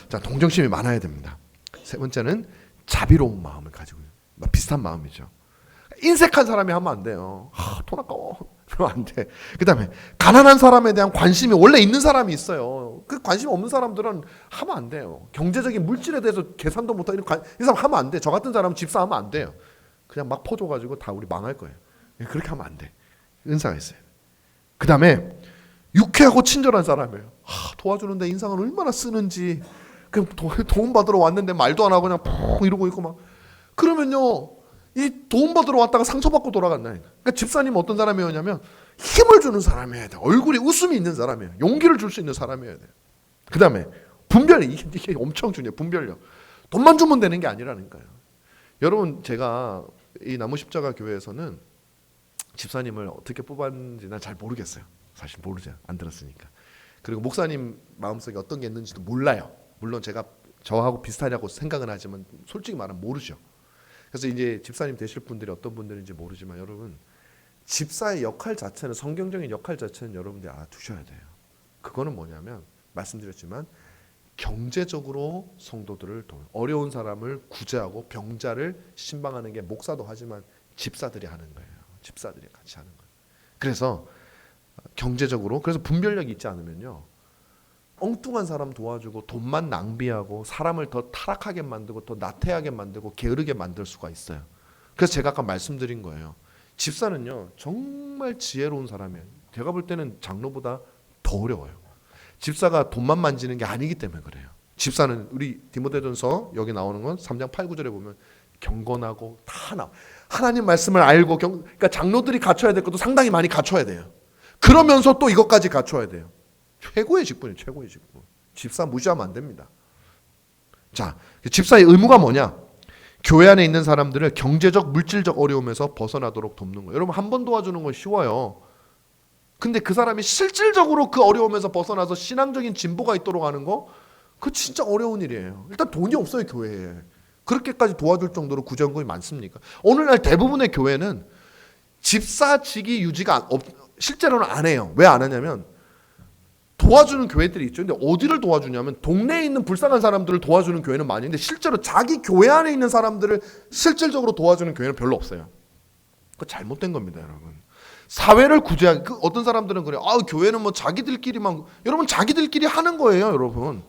자, 동정심이 많아야 됩니다. 세 번째는 자비로운 마음을 가지고 비슷한 마음이죠. 인색한 사람이 하면 안 돼요. 돈 아까워. 그러면 안 돼. 그 다음에 가난한 사람에 대한 관심이 원래 있는 사람이 있어요. 그 관심 없는 사람들은 하면 안 돼요. 경제적인 물질에 대해서 계산도 못하고 이 사람 하면 안 돼. 저 같은 사람은 집사하면 안 돼요. 그냥 막 퍼줘가지고 다 우리 망할 거예요. 그렇게 하면 안 돼. 은사가 있어요. 그 다음에 유쾌하고 친절한 사람이에요. 도와주는데 인상을 얼마나 쓰는지. 그냥 도움 받으러 왔는데 말도 안 하고 그냥 푹 이러고 있고 막. 그러면요, 이 도움 받으러 왔다가 상처받고 돌아간다니까. 그러니까 집사님 어떤 사람이었냐면 힘을 주는 사람이어야 돼. 얼굴에 웃음이 있는 사람이에요. 용기를 줄 수 있는 사람이어야 돼. 그 다음에 분별력. 이게 엄청 중요해요. 분별력. 돈만 주면 되는 게 아니라니까요. 여러분, 제가 이 나무 십자가 교회에서는 집사님을 어떻게 뽑았는지 난 잘 모르겠어요. 사실 모르죠. 안 들었으니까. 그리고 목사님 마음속에 어떤 게 있는지도 몰라요. 물론 제가 저하고 비슷하냐고 생각은 하지만 솔직히 말하면 모르죠. 그래서 이제 집사님 되실 분들이 어떤 분들인지 모르지만 여러분, 집사의 역할 자체는, 성경적인 역할 자체는 여러분들이 알아두셔야 돼요. 그거는 뭐냐면 말씀드렸지만 경제적으로 성도들을 어려운 사람을 구제하고 병자를 신방하는 게 목사도 하지만 집사들이 하는 거예요. 집사들이 같이 하는 거예요. 그래서 경제적으로, 그래서 분별력이 있지 않으면요, 엉뚱한 사람 도와주고 돈만 낭비하고 사람을 더 타락하게 만들고 더 나태하게 만들고 게으르게 만들 수가 있어요. 그래서 제가 아까 말씀드린 거예요. 집사는요 정말 지혜로운 사람이에요. 제가 볼 때는 장로보다 더 어려워요. 집사가 돈만 만지는 게 아니기 때문에 그래요. 집사는 우리 디모데전서 여기 나오는 건 3장 8, 9절에 보면 경건하고 다 하나님 말씀을 알고 그러니까 장로들이 갖춰야 될 것도 상당히 많이 갖춰야 돼요. 그러면서 또 이것까지 갖춰야 돼요. 최고의 직분이에요. 최고의 직분. 집사 무시하면 안 됩니다. 자, 집사의 의무가 뭐냐? 교회 안에 있는 사람들을 경제적, 물질적 어려움에서 벗어나도록 돕는 거예요. 여러분, 한 번 도와주는 건 쉬워요. 근데 그 사람이 실질적으로 그 어려움에서 벗어나서 신앙적인 진보가 있도록 하는 거, 그거 진짜 어려운 일이에요. 일단 돈이 없어요, 교회에. 그렇게까지 도와줄 정도로 구제헌금이 많습니까? 오늘날 대부분의 교회는 집사직이 유지가 실제로는 안 해요. 왜 안 하냐면 도와주는 교회들이 있죠. 근데 어디를 도와주냐면 동네에 있는 불쌍한 사람들을 도와주는 교회는 많이 있는데 실제로 자기 교회 안에 있는 사람들을 실질적으로 도와주는 교회는 별로 없어요. 그거 잘못된 겁니다, 여러분. 사회를 구제하기, 어떤 사람들은 그래요. 교회는 뭐 자기들끼리만, 여러분 자기들끼리 하는 거예요, 여러분.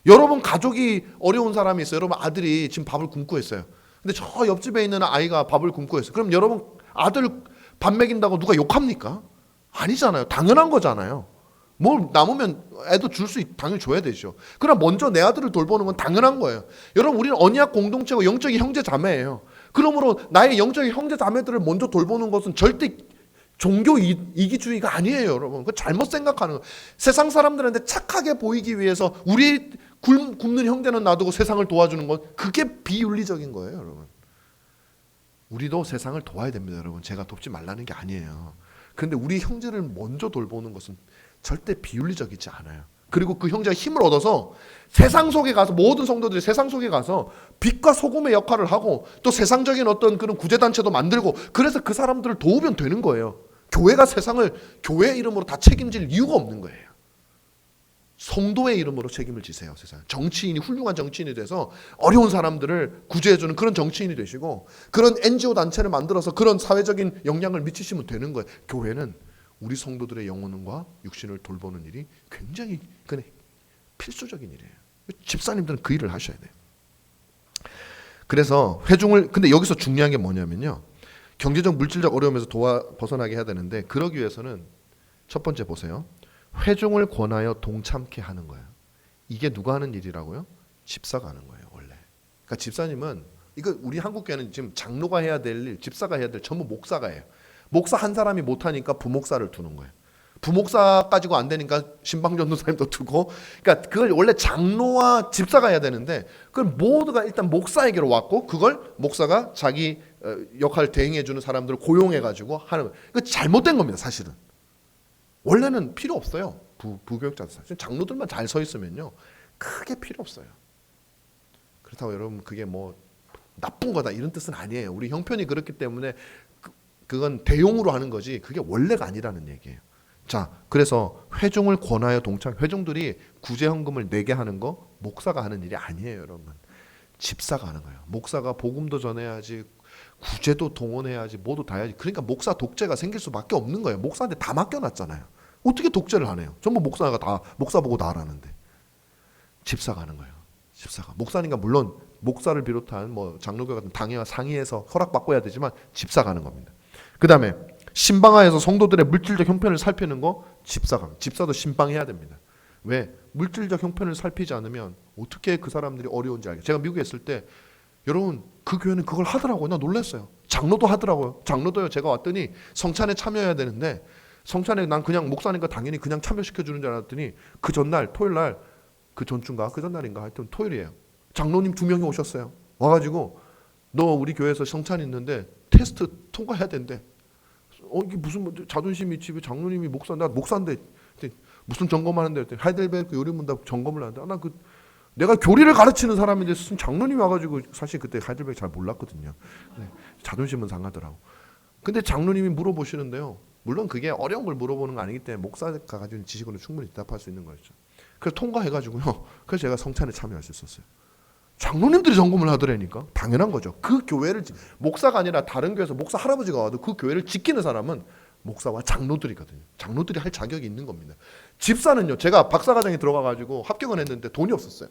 여러분 가족이 어려운 사람이 있어요. 여러분 아들이 지금 밥을 굶고 있어요. 근데 저 옆집에 있는 아이가 밥을 굶고 있어요. 그럼 여러분 아들 밥 먹인다고 누가 욕합니까? 아니잖아요. 당연한 거잖아요. 뭘 남으면 애도 당연히 줘야 되죠. 그러나 먼저 내 아들을 돌보는 건 당연한 거예요. 여러분 우리는 언약 공동체고 영적인 형제 자매예요. 그러므로 나의 영적인 형제 자매들을 먼저 돌보는 것은 절대 종교 이기주의가 아니에요, 여러분. 그 잘못 생각하는 거예요. 세상 사람들한테 착하게 보이기 위해서 우리 굶는 형제는 놔두고 세상을 도와주는 건 그게 비윤리적인 거예요, 여러분. 우리도 세상을 도와야 됩니다, 여러분. 제가 돕지 말라는 게 아니에요. 그런데 우리 형제를 먼저 돌보는 것은 절대 비윤리적이지 않아요. 그리고 그 형제가 힘을 얻어서 세상 속에 가서, 모든 성도들이 세상 속에 가서 빛과 소금의 역할을 하고 또 세상적인 어떤 그런 구제단체도 만들고, 그래서 그 사람들을 도우면 되는 거예요. 교회가 세상을 교회의 이름으로 다 책임질 이유가 없는 거예요. 성도의 이름으로 책임을 지세요. 세상 정치인이, 훌륭한 정치인이 돼서 어려운 사람들을 구제해주는 그런 정치인이 되시고, 그런 NGO 단체를 만들어서 그런 사회적인 영향을 미치시면 되는 거예요. 교회는 우리 성도들의 영혼과 육신을 돌보는 일이 굉장히 필수적인 일이에요. 집사님들은 그 일을 하셔야 돼요. 그래서 근데 여기서 중요한 게 뭐냐면요, 경제적 물질적 어려움에서 벗어나게 해야 되는데, 그러기 위해서는 첫 번째 보세요. 회중을 권하여 동참케 하는 거예요. 이게 누가 하는 일이라고요? 집사가 하는 거예요, 원래. 그러니까 집사님은, 이거 우리 한국 교회는 지금 장로가 해야 될 일, 집사가 해야 될 전부 목사가 해요. 목사 한 사람이 못하니까 부목사를 두는 거예요. 부목사 가지고 안 되니까 신방전도사님도 두고, 그러니까 그걸 원래 장로와 집사가 해야 되는데, 그걸 모두가 일단 목사에게로 왔고, 그걸 목사가 자기 역할을 대행해주는 사람들을 고용해가지고 하는 거예요. 이거 잘못된 겁니다, 사실은. 원래는 필요 없어요. 부교육자들 사실 장로들만 잘 서 있으면요, 크게 필요 없어요. 그렇다고 여러분 그게 뭐 나쁜 거다 이런 뜻은 아니에요. 우리 형편이 그렇기 때문에 그건 대용으로 하는 거지, 그게 원래가 아니라는 얘기예요. 자, 그래서 회중을 권하여 동참, 회중들이 구제헌금을 내게 하는 거 목사가 하는 일이 아니에요, 여러분. 집사가 하는 거예요. 목사가 복음도 전해야지, 구제도 동원해야지, 뭐도 다 해야지. 그러니까 목사 독재가 생길 수밖에 없는 거예요. 목사한테 다 맡겨놨잖아요. 어떻게 독재를 하네요? 전부 목사가 다, 목사 보고 다 하라는데. 집사가 하는 거예요. 집사가. 목사니까 물론 목사를 비롯한 뭐 장로교 같은 당회와 상의해서 허락받고 해야 되지만 집사가 하는 겁니다. 그 다음에 신방하에서 성도들의 물질적 형편을 살피는 거 집사도 신방해야 됩니다. 왜? 물질적 형편을 살피지 않으면 어떻게 그 사람들이 어려운지 알겠어요. 제가 미국에 있을 때 여러분 그 교회는 그걸 하더라고요. 나 놀랐어요. 장로도 하더라고요. 장로도요. 제가 왔더니 성찬에 참여해야 되는데, 성찬에 난 그냥 목사니까 당연히 그냥 참여시켜주는 줄 알았더니 그 전날 토요일날, 그 전주인가 그 전날인가 하여튼 토요일이에요. 장로님 2명이 오셨어요. 와가지고 너 우리 교회에서 성찬 있는데 테스트 통과해야 된대. 이게 무슨 자존심이 집에 장로님이 나 목사인데 무슨 점검하는데, 하이델베르크 요리문답 점검을 하는데, 내가 교리를 가르치는 사람인데 무슨 장로님이 와가지고, 사실 그때 하이델베르크 잘 몰랐거든요. 자존심은 상하더라고. 근데 장로님이 물어보시는데요, 물론 그게 어려운 걸 물어보는 거 아니기 때문에 목사가 가지고 지식으로 충분히 대답할 수 있는 거였죠. 그래서 통과해가지고요, 그래서 제가 성찬에 참여할 수 있었어요. 장로님들이 점검을 하더라니까. 당연한 거죠. 그 교회를, 목사가 아니라 다른 교회에서 목사 할아버지가 와도 그 교회를 지키는 사람은 목사와 장로들이거든요. 장로들이 할 자격이 있는 겁니다. 집사는요, 제가 박사과정에 들어가가지고 합격은 했는데 돈이 없었어요.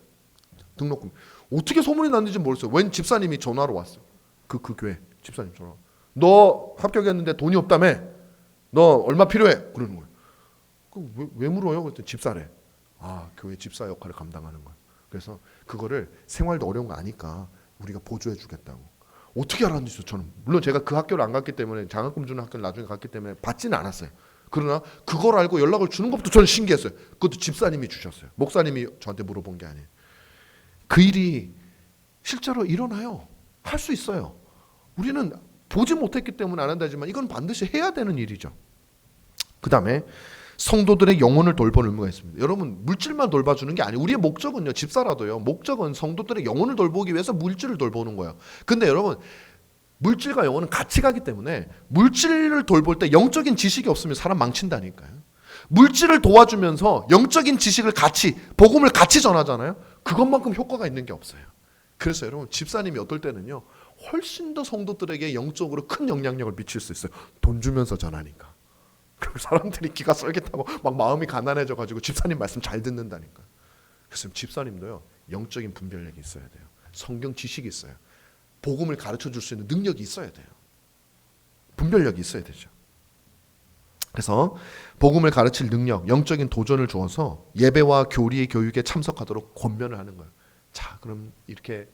등록금. 어떻게 소문이 났는지 모르겠어요. 웬 집사님이 전화로 왔어요. 그 교회 집사님 전화. 너 합격했는데 돈이 없다며? 너 얼마 필요해? 그러는 거예요. 왜 물어요? 그랬더니 집사래. 교회 집사 역할을 감당하는 거예요. 그래서 그거를 생활도 어려운 거 아니까 우리가 보조해 주겠다고. 어떻게 알았는지 저는, 물론 제가 그 학교를 안 갔기 때문에, 장학금 주는 학교를 나중에 갔기 때문에 받지는 않았어요. 그러나 그걸 알고 연락을 주는 것부터 저는 신기했어요. 그것도 집사님이 주셨어요. 목사님이 저한테 물어본 게 아니에요. 그 일이 실제로 일어나요. 할 수 있어요. 우리는 보지 못했기 때문에 안 한다지만 이건 반드시 해야 되는 일이죠. 그 다음에 성도들의 영혼을 돌보는 의무가 있습니다. 여러분, 물질만 돌봐주는 게 아니에요. 우리의 목적은요, 집사라도요, 목적은 성도들의 영혼을 돌보기 위해서 물질을 돌보는 거예요. 근데 여러분, 물질과 영혼은 같이 가기 때문에 물질을 돌볼 때 영적인 지식이 없으면 사람 망친다니까요. 물질을 도와주면서 영적인 지식을 같이, 복음을 같이 전하잖아요. 그것만큼 효과가 있는 게 없어요. 그래서 여러분, 집사님이 어떨 때는요, 훨씬 더 성도들에게 영적으로 큰 영향력을 미칠 수 있어요. 돈 주면서 전하니까. 그리고 사람들이 기가 쏠깃하고 막 마음이 가난해져가지고 집사님 말씀 잘 듣는다니까. 그래서 집사님도요, 영적인 분별력이 있어야 돼요. 성경 지식이 있어요. 복음을 가르쳐줄 수 있는 능력이 있어야 돼요. 분별력이 있어야 되죠. 그래서 복음을 가르칠 능력, 영적인 도전을 주어서 예배와 교리의 교육에 참석하도록 권면을 하는 거예요. 자, 그럼 이렇게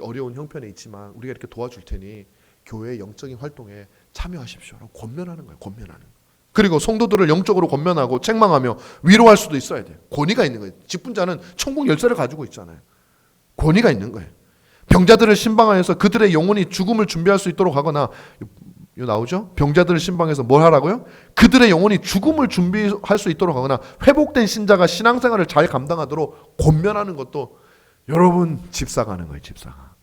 어려운 형편에 있지만 우리가 이렇게 도와줄 테니 교회의 영적인 활동에 참여하십시오라고 권면하는 거예요. 권면하는 거예요. 그리고 성도들을 영적으로 권면하고 책망하며 위로할 수도 있어야 돼요. 권위가 있는 거예요. 직분자는 천국 열쇠를 가지고 있잖아요. 권위가 있는 거예요. 병자들을 신방하여서 그들의 영혼이 죽음을 준비할 수 있도록 하거나, 이거 나오죠? 병자들을 신방해서 뭘 하라고요? 그들의 영혼이 죽음을 준비할 수 있도록 하거나 회복된 신자가 신앙생활을 잘 감당하도록 권면하는 것도 여러분 집사가 하는 거예요. 집사가.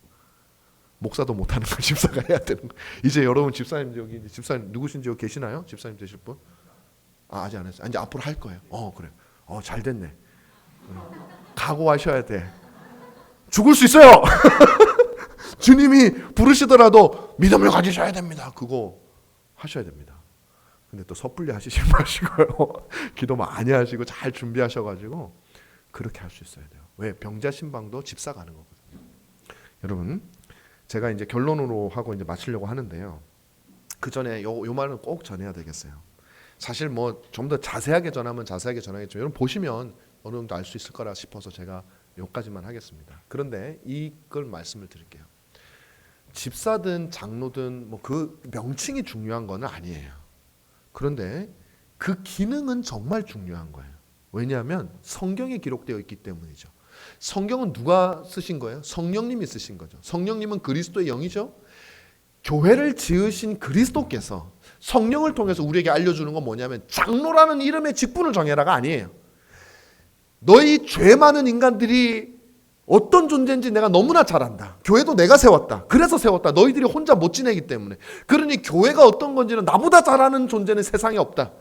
목사도 못하는 걸 집사가 해야 되는 거예요. 이제 여러분 집사님, 여기 집사님 누구신지 여기 계시나요? 집사님 되실 분? 아직 안 했어요. 이제 앞으로 할 거예요. 그래. 잘 됐네. 각오하셔야 돼. 죽을 수 있어요. 주님이 부르시더라도 믿음을 가지셔야 됩니다. 그거 하셔야 됩니다. 근데 또 섣불리 하시지 마시고요. 기도 많이 하시고 잘 준비하셔가지고 그렇게 할 수 있어야 돼요. 왜? 병자 신방도 집사가 하는 거거든요. 여러분, 제가 이제 결론으로 하고 이제 마치려고 하는데요. 그 전에 요 말은 꼭 전해야 되겠어요. 사실 뭐 좀 더 자세하게 전하면 자세하게 전하겠죠. 여러분 보시면 어느 정도 알 수 있을 거라 싶어서 제가 여기까지만 하겠습니다. 그런데 이걸 말씀을 드릴게요. 집사든 장로든 뭐 그 명칭이 중요한 건 아니에요. 그런데 그 기능은 정말 중요한 거예요. 왜냐하면 성경에 기록되어 있기 때문이죠. 성경은 누가 쓰신 거예요? 성령님이 쓰신 거죠. 성령님은 그리스도의 영이죠. 교회를 지으신 그리스도께서 성령을 통해서 우리에게 알려주는 건 뭐냐면 장로라는 이름의 직분을 정해라가 아니에요. 너희 죄 많은 인간들이 어떤 존재인지 내가 너무나 잘 안다. 교회도 내가 세웠다. 그래서 세웠다. 너희들이 혼자 못 지내기 때문에. 그러니 교회가 어떤 건지는 나보다 잘하는 존재는 세상에 없다.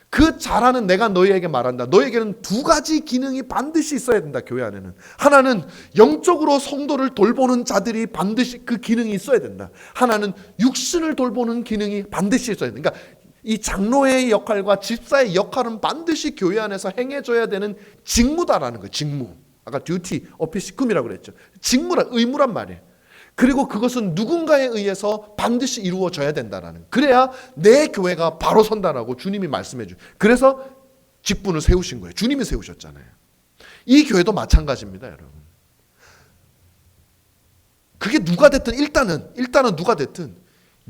그 잘하는 내가 너희에게 말한다. 너희에게는 두 가지 기능이 반드시 있어야 된다. 교회 안에는. 하나는 영적으로 성도를 돌보는 자들이 반드시 그 기능이 있어야 된다. 하나는 육신을 돌보는 기능이 반드시 있어야 된다. 그러니까 이 장로의 역할과 집사의 역할은 반드시 교회 안에서 행해져야 되는 직무다라는 거예요. 직무. 아까 듀티, 어피시쿰이라고 그랬죠. 직무란, 의무란 말이에요. 그리고 그것은 누군가에 의해서 반드시 이루어져야 된다라는. 그래야 내 교회가 바로 선다라고 주님이 말씀해 주요. 그래서 직분을 세우신 거예요. 주님이 세우셨잖아요. 이 교회도 마찬가지입니다, 여러분. 그게 누가 됐든 일단은 누가 됐든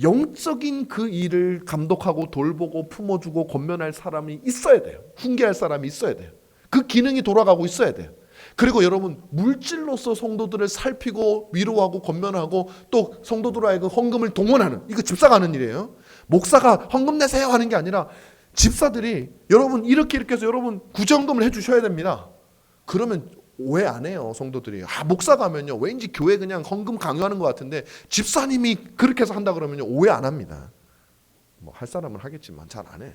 영적인 그 일을 감독하고 돌보고 품어주고 권면할 사람이 있어야 돼요. 훈계할 사람이 있어야 돼요. 그 기능이 돌아가고 있어야 돼요. 그리고 여러분 물질로서 성도들을 살피고 위로하고 권면하고 또 성도들 하여금 헌금을 동원하는, 이거 집사가 하는 일이에요. 목사가 헌금 내세요 하는 게 아니라 집사들이 여러분 이렇게 해서 여러분 구제헌금을 해주셔야 됩니다. 그러면 오해 안 해요. 성도들이 목사가 하면요 왠지 교회 그냥 헌금 강요하는 것 같은데 집사님이 그렇게 해서 한다 그러면요 오해 안 합니다. 뭐 할 사람은 하겠지만 잘 안 해.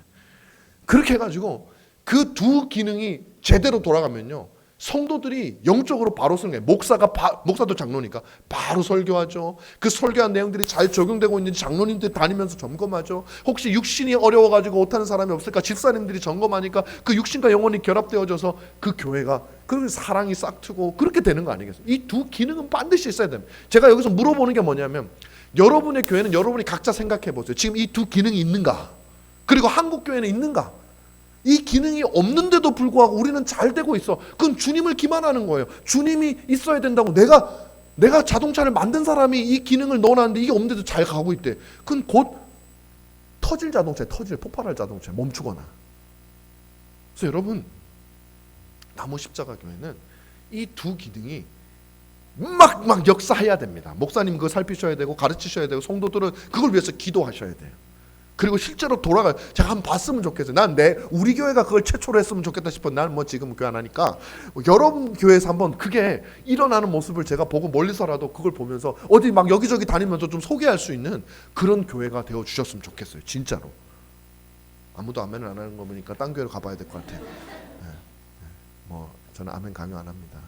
그렇게 해가지고 그 두 기능이 제대로 돌아가면요 성도들이 영적으로 바로 쓰는 거예요. 목사도 장로니까 바로 설교하죠. 그 설교한 내용들이 잘 적용되고 있는지 장로님들이 다니면서 점검하죠. 혹시 육신이 어려워가지고 못하는 사람이 없을까 집사님들이 점검하니까 그 육신과 영혼이 결합되어져서 그 교회가 그 사랑이 싹트고 그렇게 되는 거 아니겠어요? 이 두 기능은 반드시 있어야 됩니다. 제가 여기서 물어보는 게 뭐냐면 여러분의 교회는 여러분이 각자 생각해 보세요. 지금 이 두 기능이 있는가? 그리고 한국 교회는 있는가? 이 기능이 없는데도 불구하고 우리는 잘 되고 있어. 그건 주님을 기만하는 거예요. 주님이 있어야 된다고 내가 자동차를 만든 사람이 이 기능을 넣어놨는데 이게 없는데도 잘 가고 있대. 그건 곧 터질 자동차에 폭발할 자동차에 멈추거나. 그래서 여러분 나무 십자가 교회는 이 두 기능이 막 역사해야 됩니다. 목사님 그거 살피셔야 되고 가르치셔야 되고 성도들은 그걸 위해서 기도하셔야 돼요. 그리고 실제로 제가 한번 봤으면 좋겠어요. 우리 교회가 그걸 최초로 했으면 좋겠다 싶어. 난 뭐 지금 교회 안 하니까 여러분 교회에서 한번 그게 일어나는 모습을 제가 보고 멀리서라도 그걸 보면서 어디 막 여기저기 다니면서 좀 소개할 수 있는 그런 교회가 되어 주셨으면 좋겠어요. 진짜로. 아무도 아멘을 안 하는 거 보니까 딴 교회로 가봐야 될 것 같아요. 뭐 저는 아멘 강요 안 합니다.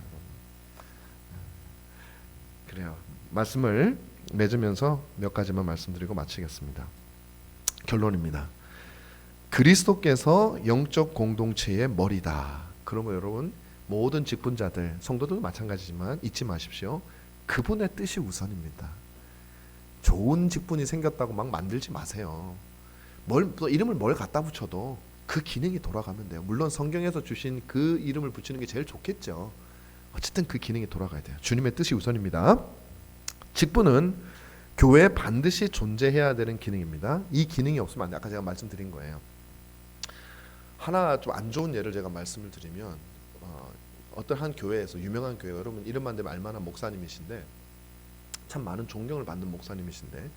그래요. 말씀을 맺으면서 몇 가지만 말씀드리고 마치겠습니다. 결론입니다. 그리스도께서 영적 공동체의 머리다. 그러면 여러분 모든 직분자들, 성도들도 마찬가지지만 잊지 마십시오. 그분의 뜻이 우선입니다. 좋은 직분이 생겼다고 막 만들지 마세요. 또 이름을 뭘 갖다 붙여도 그 기능이 돌아가면 돼요. 물론 성경에서 주신 그 이름을 붙이는 게 제일 좋겠죠. 어쨌든 그 기능이 돌아가야 돼요. 주님의 뜻이 우선입니다. 직분은 교회에 반드시 존재해야 되는 기능입니다. 이 기능이 없으면 안 돼. 아까 제가 말씀드린 거예요. 하나 좀 안 좋은 예를 제가 말씀을 드리면 어떤 한 교회에서 유명한 교회, 여러분 이름만 대면 알만한 목사님이신데 참 많은 존경을 받는 목사님이신데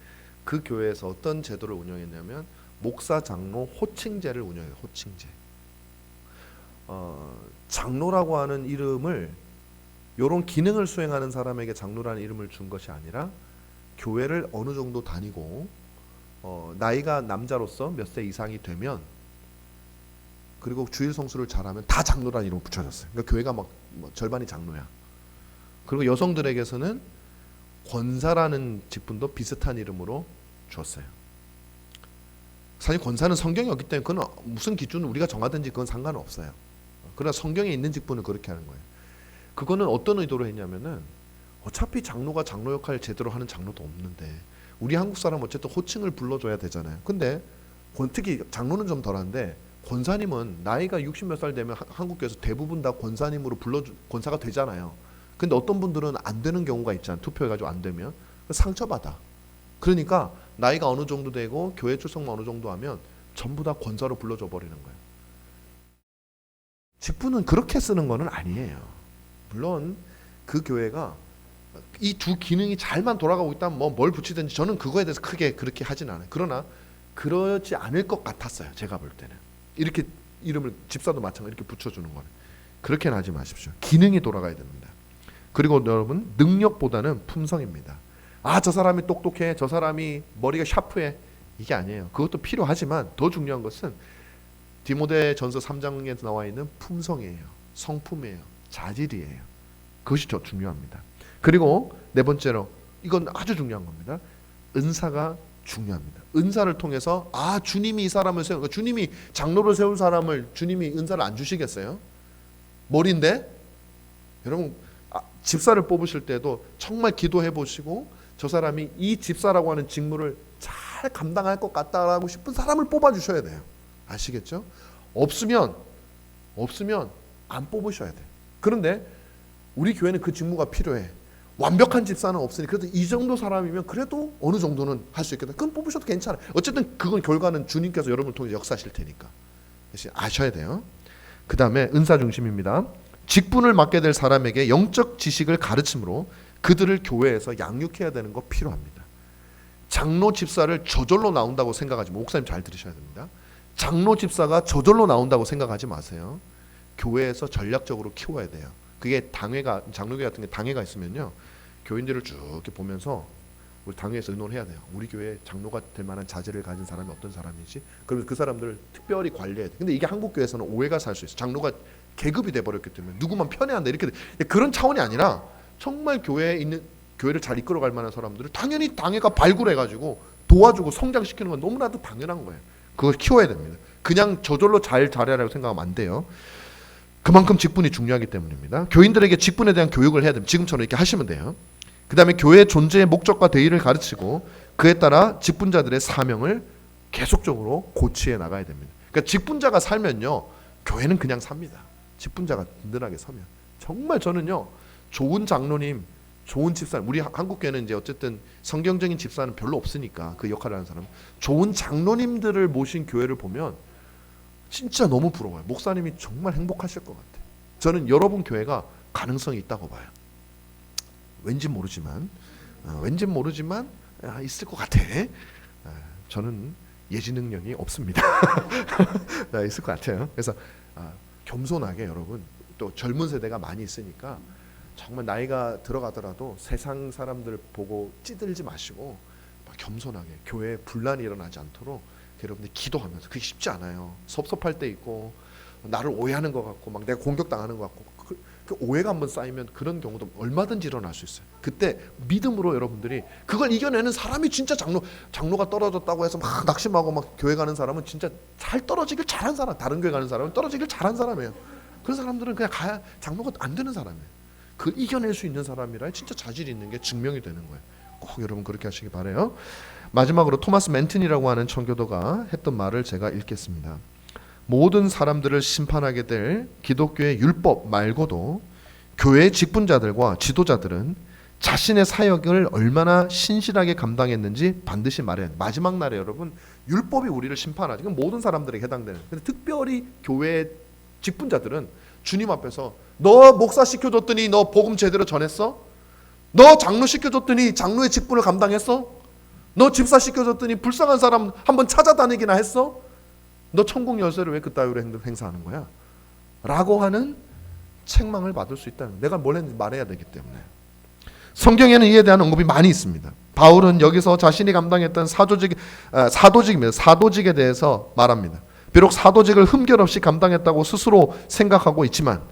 그 교회에서 어떤 제도를 운영했냐면 목사 장로 호칭제를 운영해요. 호칭제. 장로라고 하는 이름을 이런 기능을 수행하는 사람에게 장로라는 이름을 준 것이 아니라 교회를 어느 정도 다니고 나이가 남자로서 몇 세 이상이 되면 그리고 주일 성수를 잘하면 다 장로라는 이름을 붙여줬어요. 그러니까 교회가 뭐 절반이 장로야. 그리고 여성들에게서는 권사라는 직분도 비슷한 이름으로 줬어요. 사실 권사는 성경이 없기 때문에 그건 무슨 기준을 우리가 정하든지 그건 상관은 없어요. 그러나 성경에 있는 직분은 그렇게 하는 거예요. 그거는 어떤 의도로 했냐면은 어차피 장로가 장로 역할을 제대로 하는 장로도 없는데 우리 한국 사람은 어쨌든 호칭을 불러줘야 되잖아요. 근데 특히 장로는 좀 덜한데 권사님은 나이가 60 몇 살 되면 한국교회에서 대부분 다 권사님으로 권사가 되잖아요. 근데 어떤 분들은 안 되는 경우가 있잖아요. 투표해가지고 안 되면 상처받아. 그러니까 나이가 어느 정도 되고 교회 출석만 어느 정도 하면 전부 다 권사로 불러줘 버리는 거예요. 직분은 그렇게 쓰는 거는 아니에요. 물론 그 교회가 이 두 기능이 잘만 돌아가고 있다면 뭘 붙이든지 저는 그거에 대해서 크게 그렇게 하진 않아요. 그러나 그렇지 않을 것 같았어요. 제가 볼 때는. 이렇게 이름을 집사도 마찬가지로 이렇게 붙여주는 거는. 그렇게는 하지 마십시오. 기능이 돌아가야 됩니다. 그리고 여러분 능력보다는 품성입니다. 저 사람이 똑똑해, 저 사람이 머리가 샤프해, 이게 아니에요. 그것도 필요하지만 더 중요한 것은 디모데전서 3장에 나와 있는 품성이에요. 성품이에요. 자질이에요. 그것이 더 중요합니다. 그리고 네 번째로 이건 아주 중요한 겁니다. 은사가 중요합니다. 은사를 통해서 주님이 이 사람을 세우고 주님이 장로를 세운 사람을 주님이 은사를 안 주시겠어요? 머리인데 여러분 집사를 뽑으실 때도 정말 기도해 보시고 저 사람이 이 집사라고 하는 직무를 잘 감당할 것 같다라고 싶은 사람을 뽑아 주셔야 돼요. 아시겠죠? 없으면 안 뽑으셔야 돼요. 그런데 우리 교회는 그 직무가 필요해. 완벽한 집사는 없으니 그래도 이 정도 사람이면 그래도 어느 정도는 할 수 있겠다. 그건 뽑으셔도 괜찮아요. 어쨌든 그건 결과는 주님께서 여러분을 통해 역사하실 테니까. 아셔야 돼요. 그 다음에 은사 중심입니다. 직분을 맡게 될 사람에게 영적 지식을 가르침으로 그들을 교회에서 양육해야 되는 거 필요합니다. 장로 집사를 저절로 나온다고 생각하지 마세요. 목사님 잘 들으셔야 됩니다. 장로 집사가 저절로 나온다고 생각하지 마세요. 교회에서 전략적으로 키워야 돼요. 그게 장로교회 같은 게 당회가 있으면요, 교인들을 쭉 이렇게 보면서 우리 당회에서 의논을 해야 돼요. 우리 교회 장로가 될 만한 자질을 가진 사람이 어떤 사람이지? 그러면 그 사람들을 특별히 관리해야 돼. 근데 이게 한국 교회에서는 오해가 살 수 있어. 장로가 계급이 돼버렸기 때문에 누구만 편애한다 이렇게 돼. 그런 차원이 아니라 정말 교회에 있는 교회를 잘 이끌어갈 만한 사람들을 당연히 당회가 발굴해가지고 도와주고 성장시키는 건 너무나도 당연한 거예요. 그걸 키워야 됩니다. 그냥 저절로 잘하라고 생각하면 안 돼요. 그만큼 직분이 중요하기 때문입니다. 교인들에게 직분에 대한 교육을 해야 됩니다. 지금처럼 이렇게 하시면 돼요. 그 다음에 교회 존재의 목적과 대의를 가르치고 그에 따라 직분자들의 사명을 계속적으로 고치해 나가야 됩니다. 그러니까 직분자가 살면요, 교회는 그냥 삽니다. 직분자가 든든하게 서면. 정말 저는요, 좋은 장로님, 좋은 집사님, 우리 한국교회는 이제 어쨌든 성경적인 집사는 별로 없으니까 그 역할을 하는 사람, 좋은 장로님들을 모신 교회를 보면 진짜 너무 부러워요. 목사님이 정말 행복하실 것 같아요. 저는 여러분 교회가 가능성이 있다고 봐요. 왠지 모르지만 있을 것 같아. 저는 예지 능력이 없습니다. 있을 것 같아요. 그래서 겸손하게 여러분, 또 젊은 세대가 많이 있으니까 정말 나이가 들어가더라도 세상 사람들 보고 찌들지 마시고 겸손하게 교회에 분란이 일어나지 않도록 여러분들 기도하면서, 그게 쉽지 않아요. 섭섭할 때 있고 나를 오해하는 것 같고 막 내가 공격당하는 것 같고 그 오해가 한번 쌓이면 그런 경우도 얼마든지 일어날 수 있어요. 그때 믿음으로 여러분들이 그걸 이겨내는 사람이 진짜 장로가 떨어졌다고 해서 막 낙심하고 막 교회 가는 사람은 진짜 잘 떨어지길 잘한 사람, 다른 교회 가는 사람은 떨어지길 잘한 사람이에요. 그런 사람들은 그냥 가야 장로가 안 되는 사람이에요. 그걸 이겨낼 수 있는 사람이라 진짜 자질이 있는 게 증명이 되는 거예요. 꼭 여러분 그렇게 하시기 바라요. 마지막으로 토마스 맨튼이라고 하는 청교도가 했던 말을 제가 읽겠습니다. 모든 사람들을 심판하게 될 기독교의 율법 말고도 교회 직분자들과 지도자들은 자신의 사역을 얼마나 신실하게 감당했는지 반드시 말해야 해요. 마지막 날에 여러분 율법이 우리를 심판하지. 그건 모든 사람들에게 해당되는. 근데 특별히 교회 직분자들은 주님 앞에서 너 목사 시켜줬더니 너 복음 제대로 전했어? 너 장로 시켜줬더니 장로의 직분을 감당했어? 너 집사 시켜줬더니 불쌍한 사람 한번 찾아다니기나 했어? 너 천국 열쇠를 왜 그따위로 행사하는 거야? 라고 하는 책망을 받을 수 있다는, 내가 뭘 했는지 말해야 되기 때문에. 성경에는 이에 대한 언급이 많이 있습니다. 바울은 여기서 자신이 감당했던 사도직입니다. 사도직에 대해서 말합니다. 비록 사도직을 흠결 없이 감당했다고 스스로 생각하고 있지만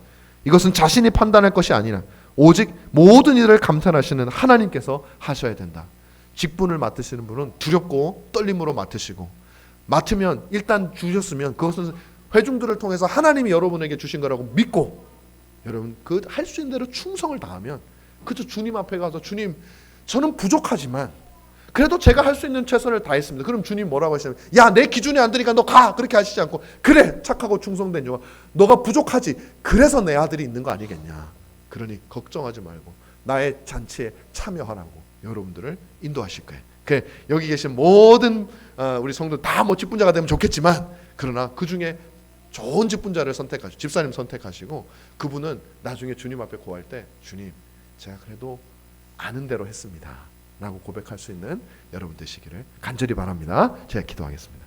이것은 자신이 판단할 것이 아니라 오직 모든 일을 감탄하시는 하나님께서 하셔야 된다. 직분을 맡으시는 분은 두렵고 떨림으로 맡으시고, 맡으면 일단 주셨으면 그것은 회중들을 통해서 하나님이 여러분에게 주신 거라고 믿고, 여러분 그 할 수 있는 대로 충성을 다하면, 그저 주님 앞에 가서 주님 저는 부족하지만 그래도 제가 할 수 있는 최선을 다했습니다. 그럼 주님 뭐라고 하시냐면, 야 내 기준이 안 되니까 너 가. 그렇게 하시지 않고, 그래 착하고 충성된 자가 너가 부족하지, 그래서 내 아들이 있는 거 아니겠냐. 그러니 걱정하지 말고 나의 잔치에 참여하라고 여러분들을 인도하실 거예요. 여기 계신 모든 우리 성도 다 뭐 직분자가 되면 좋겠지만, 그러나 그 중에 좋은 직분자를 선택하시고 집사님 선택하시고, 그분은 나중에 주님 앞에 고할 때 주님 제가 그래도 아는 대로 했습니다 라고 고백할 수 있는 여러분 되시기를 간절히 바랍니다. 제가 기도하겠습니다.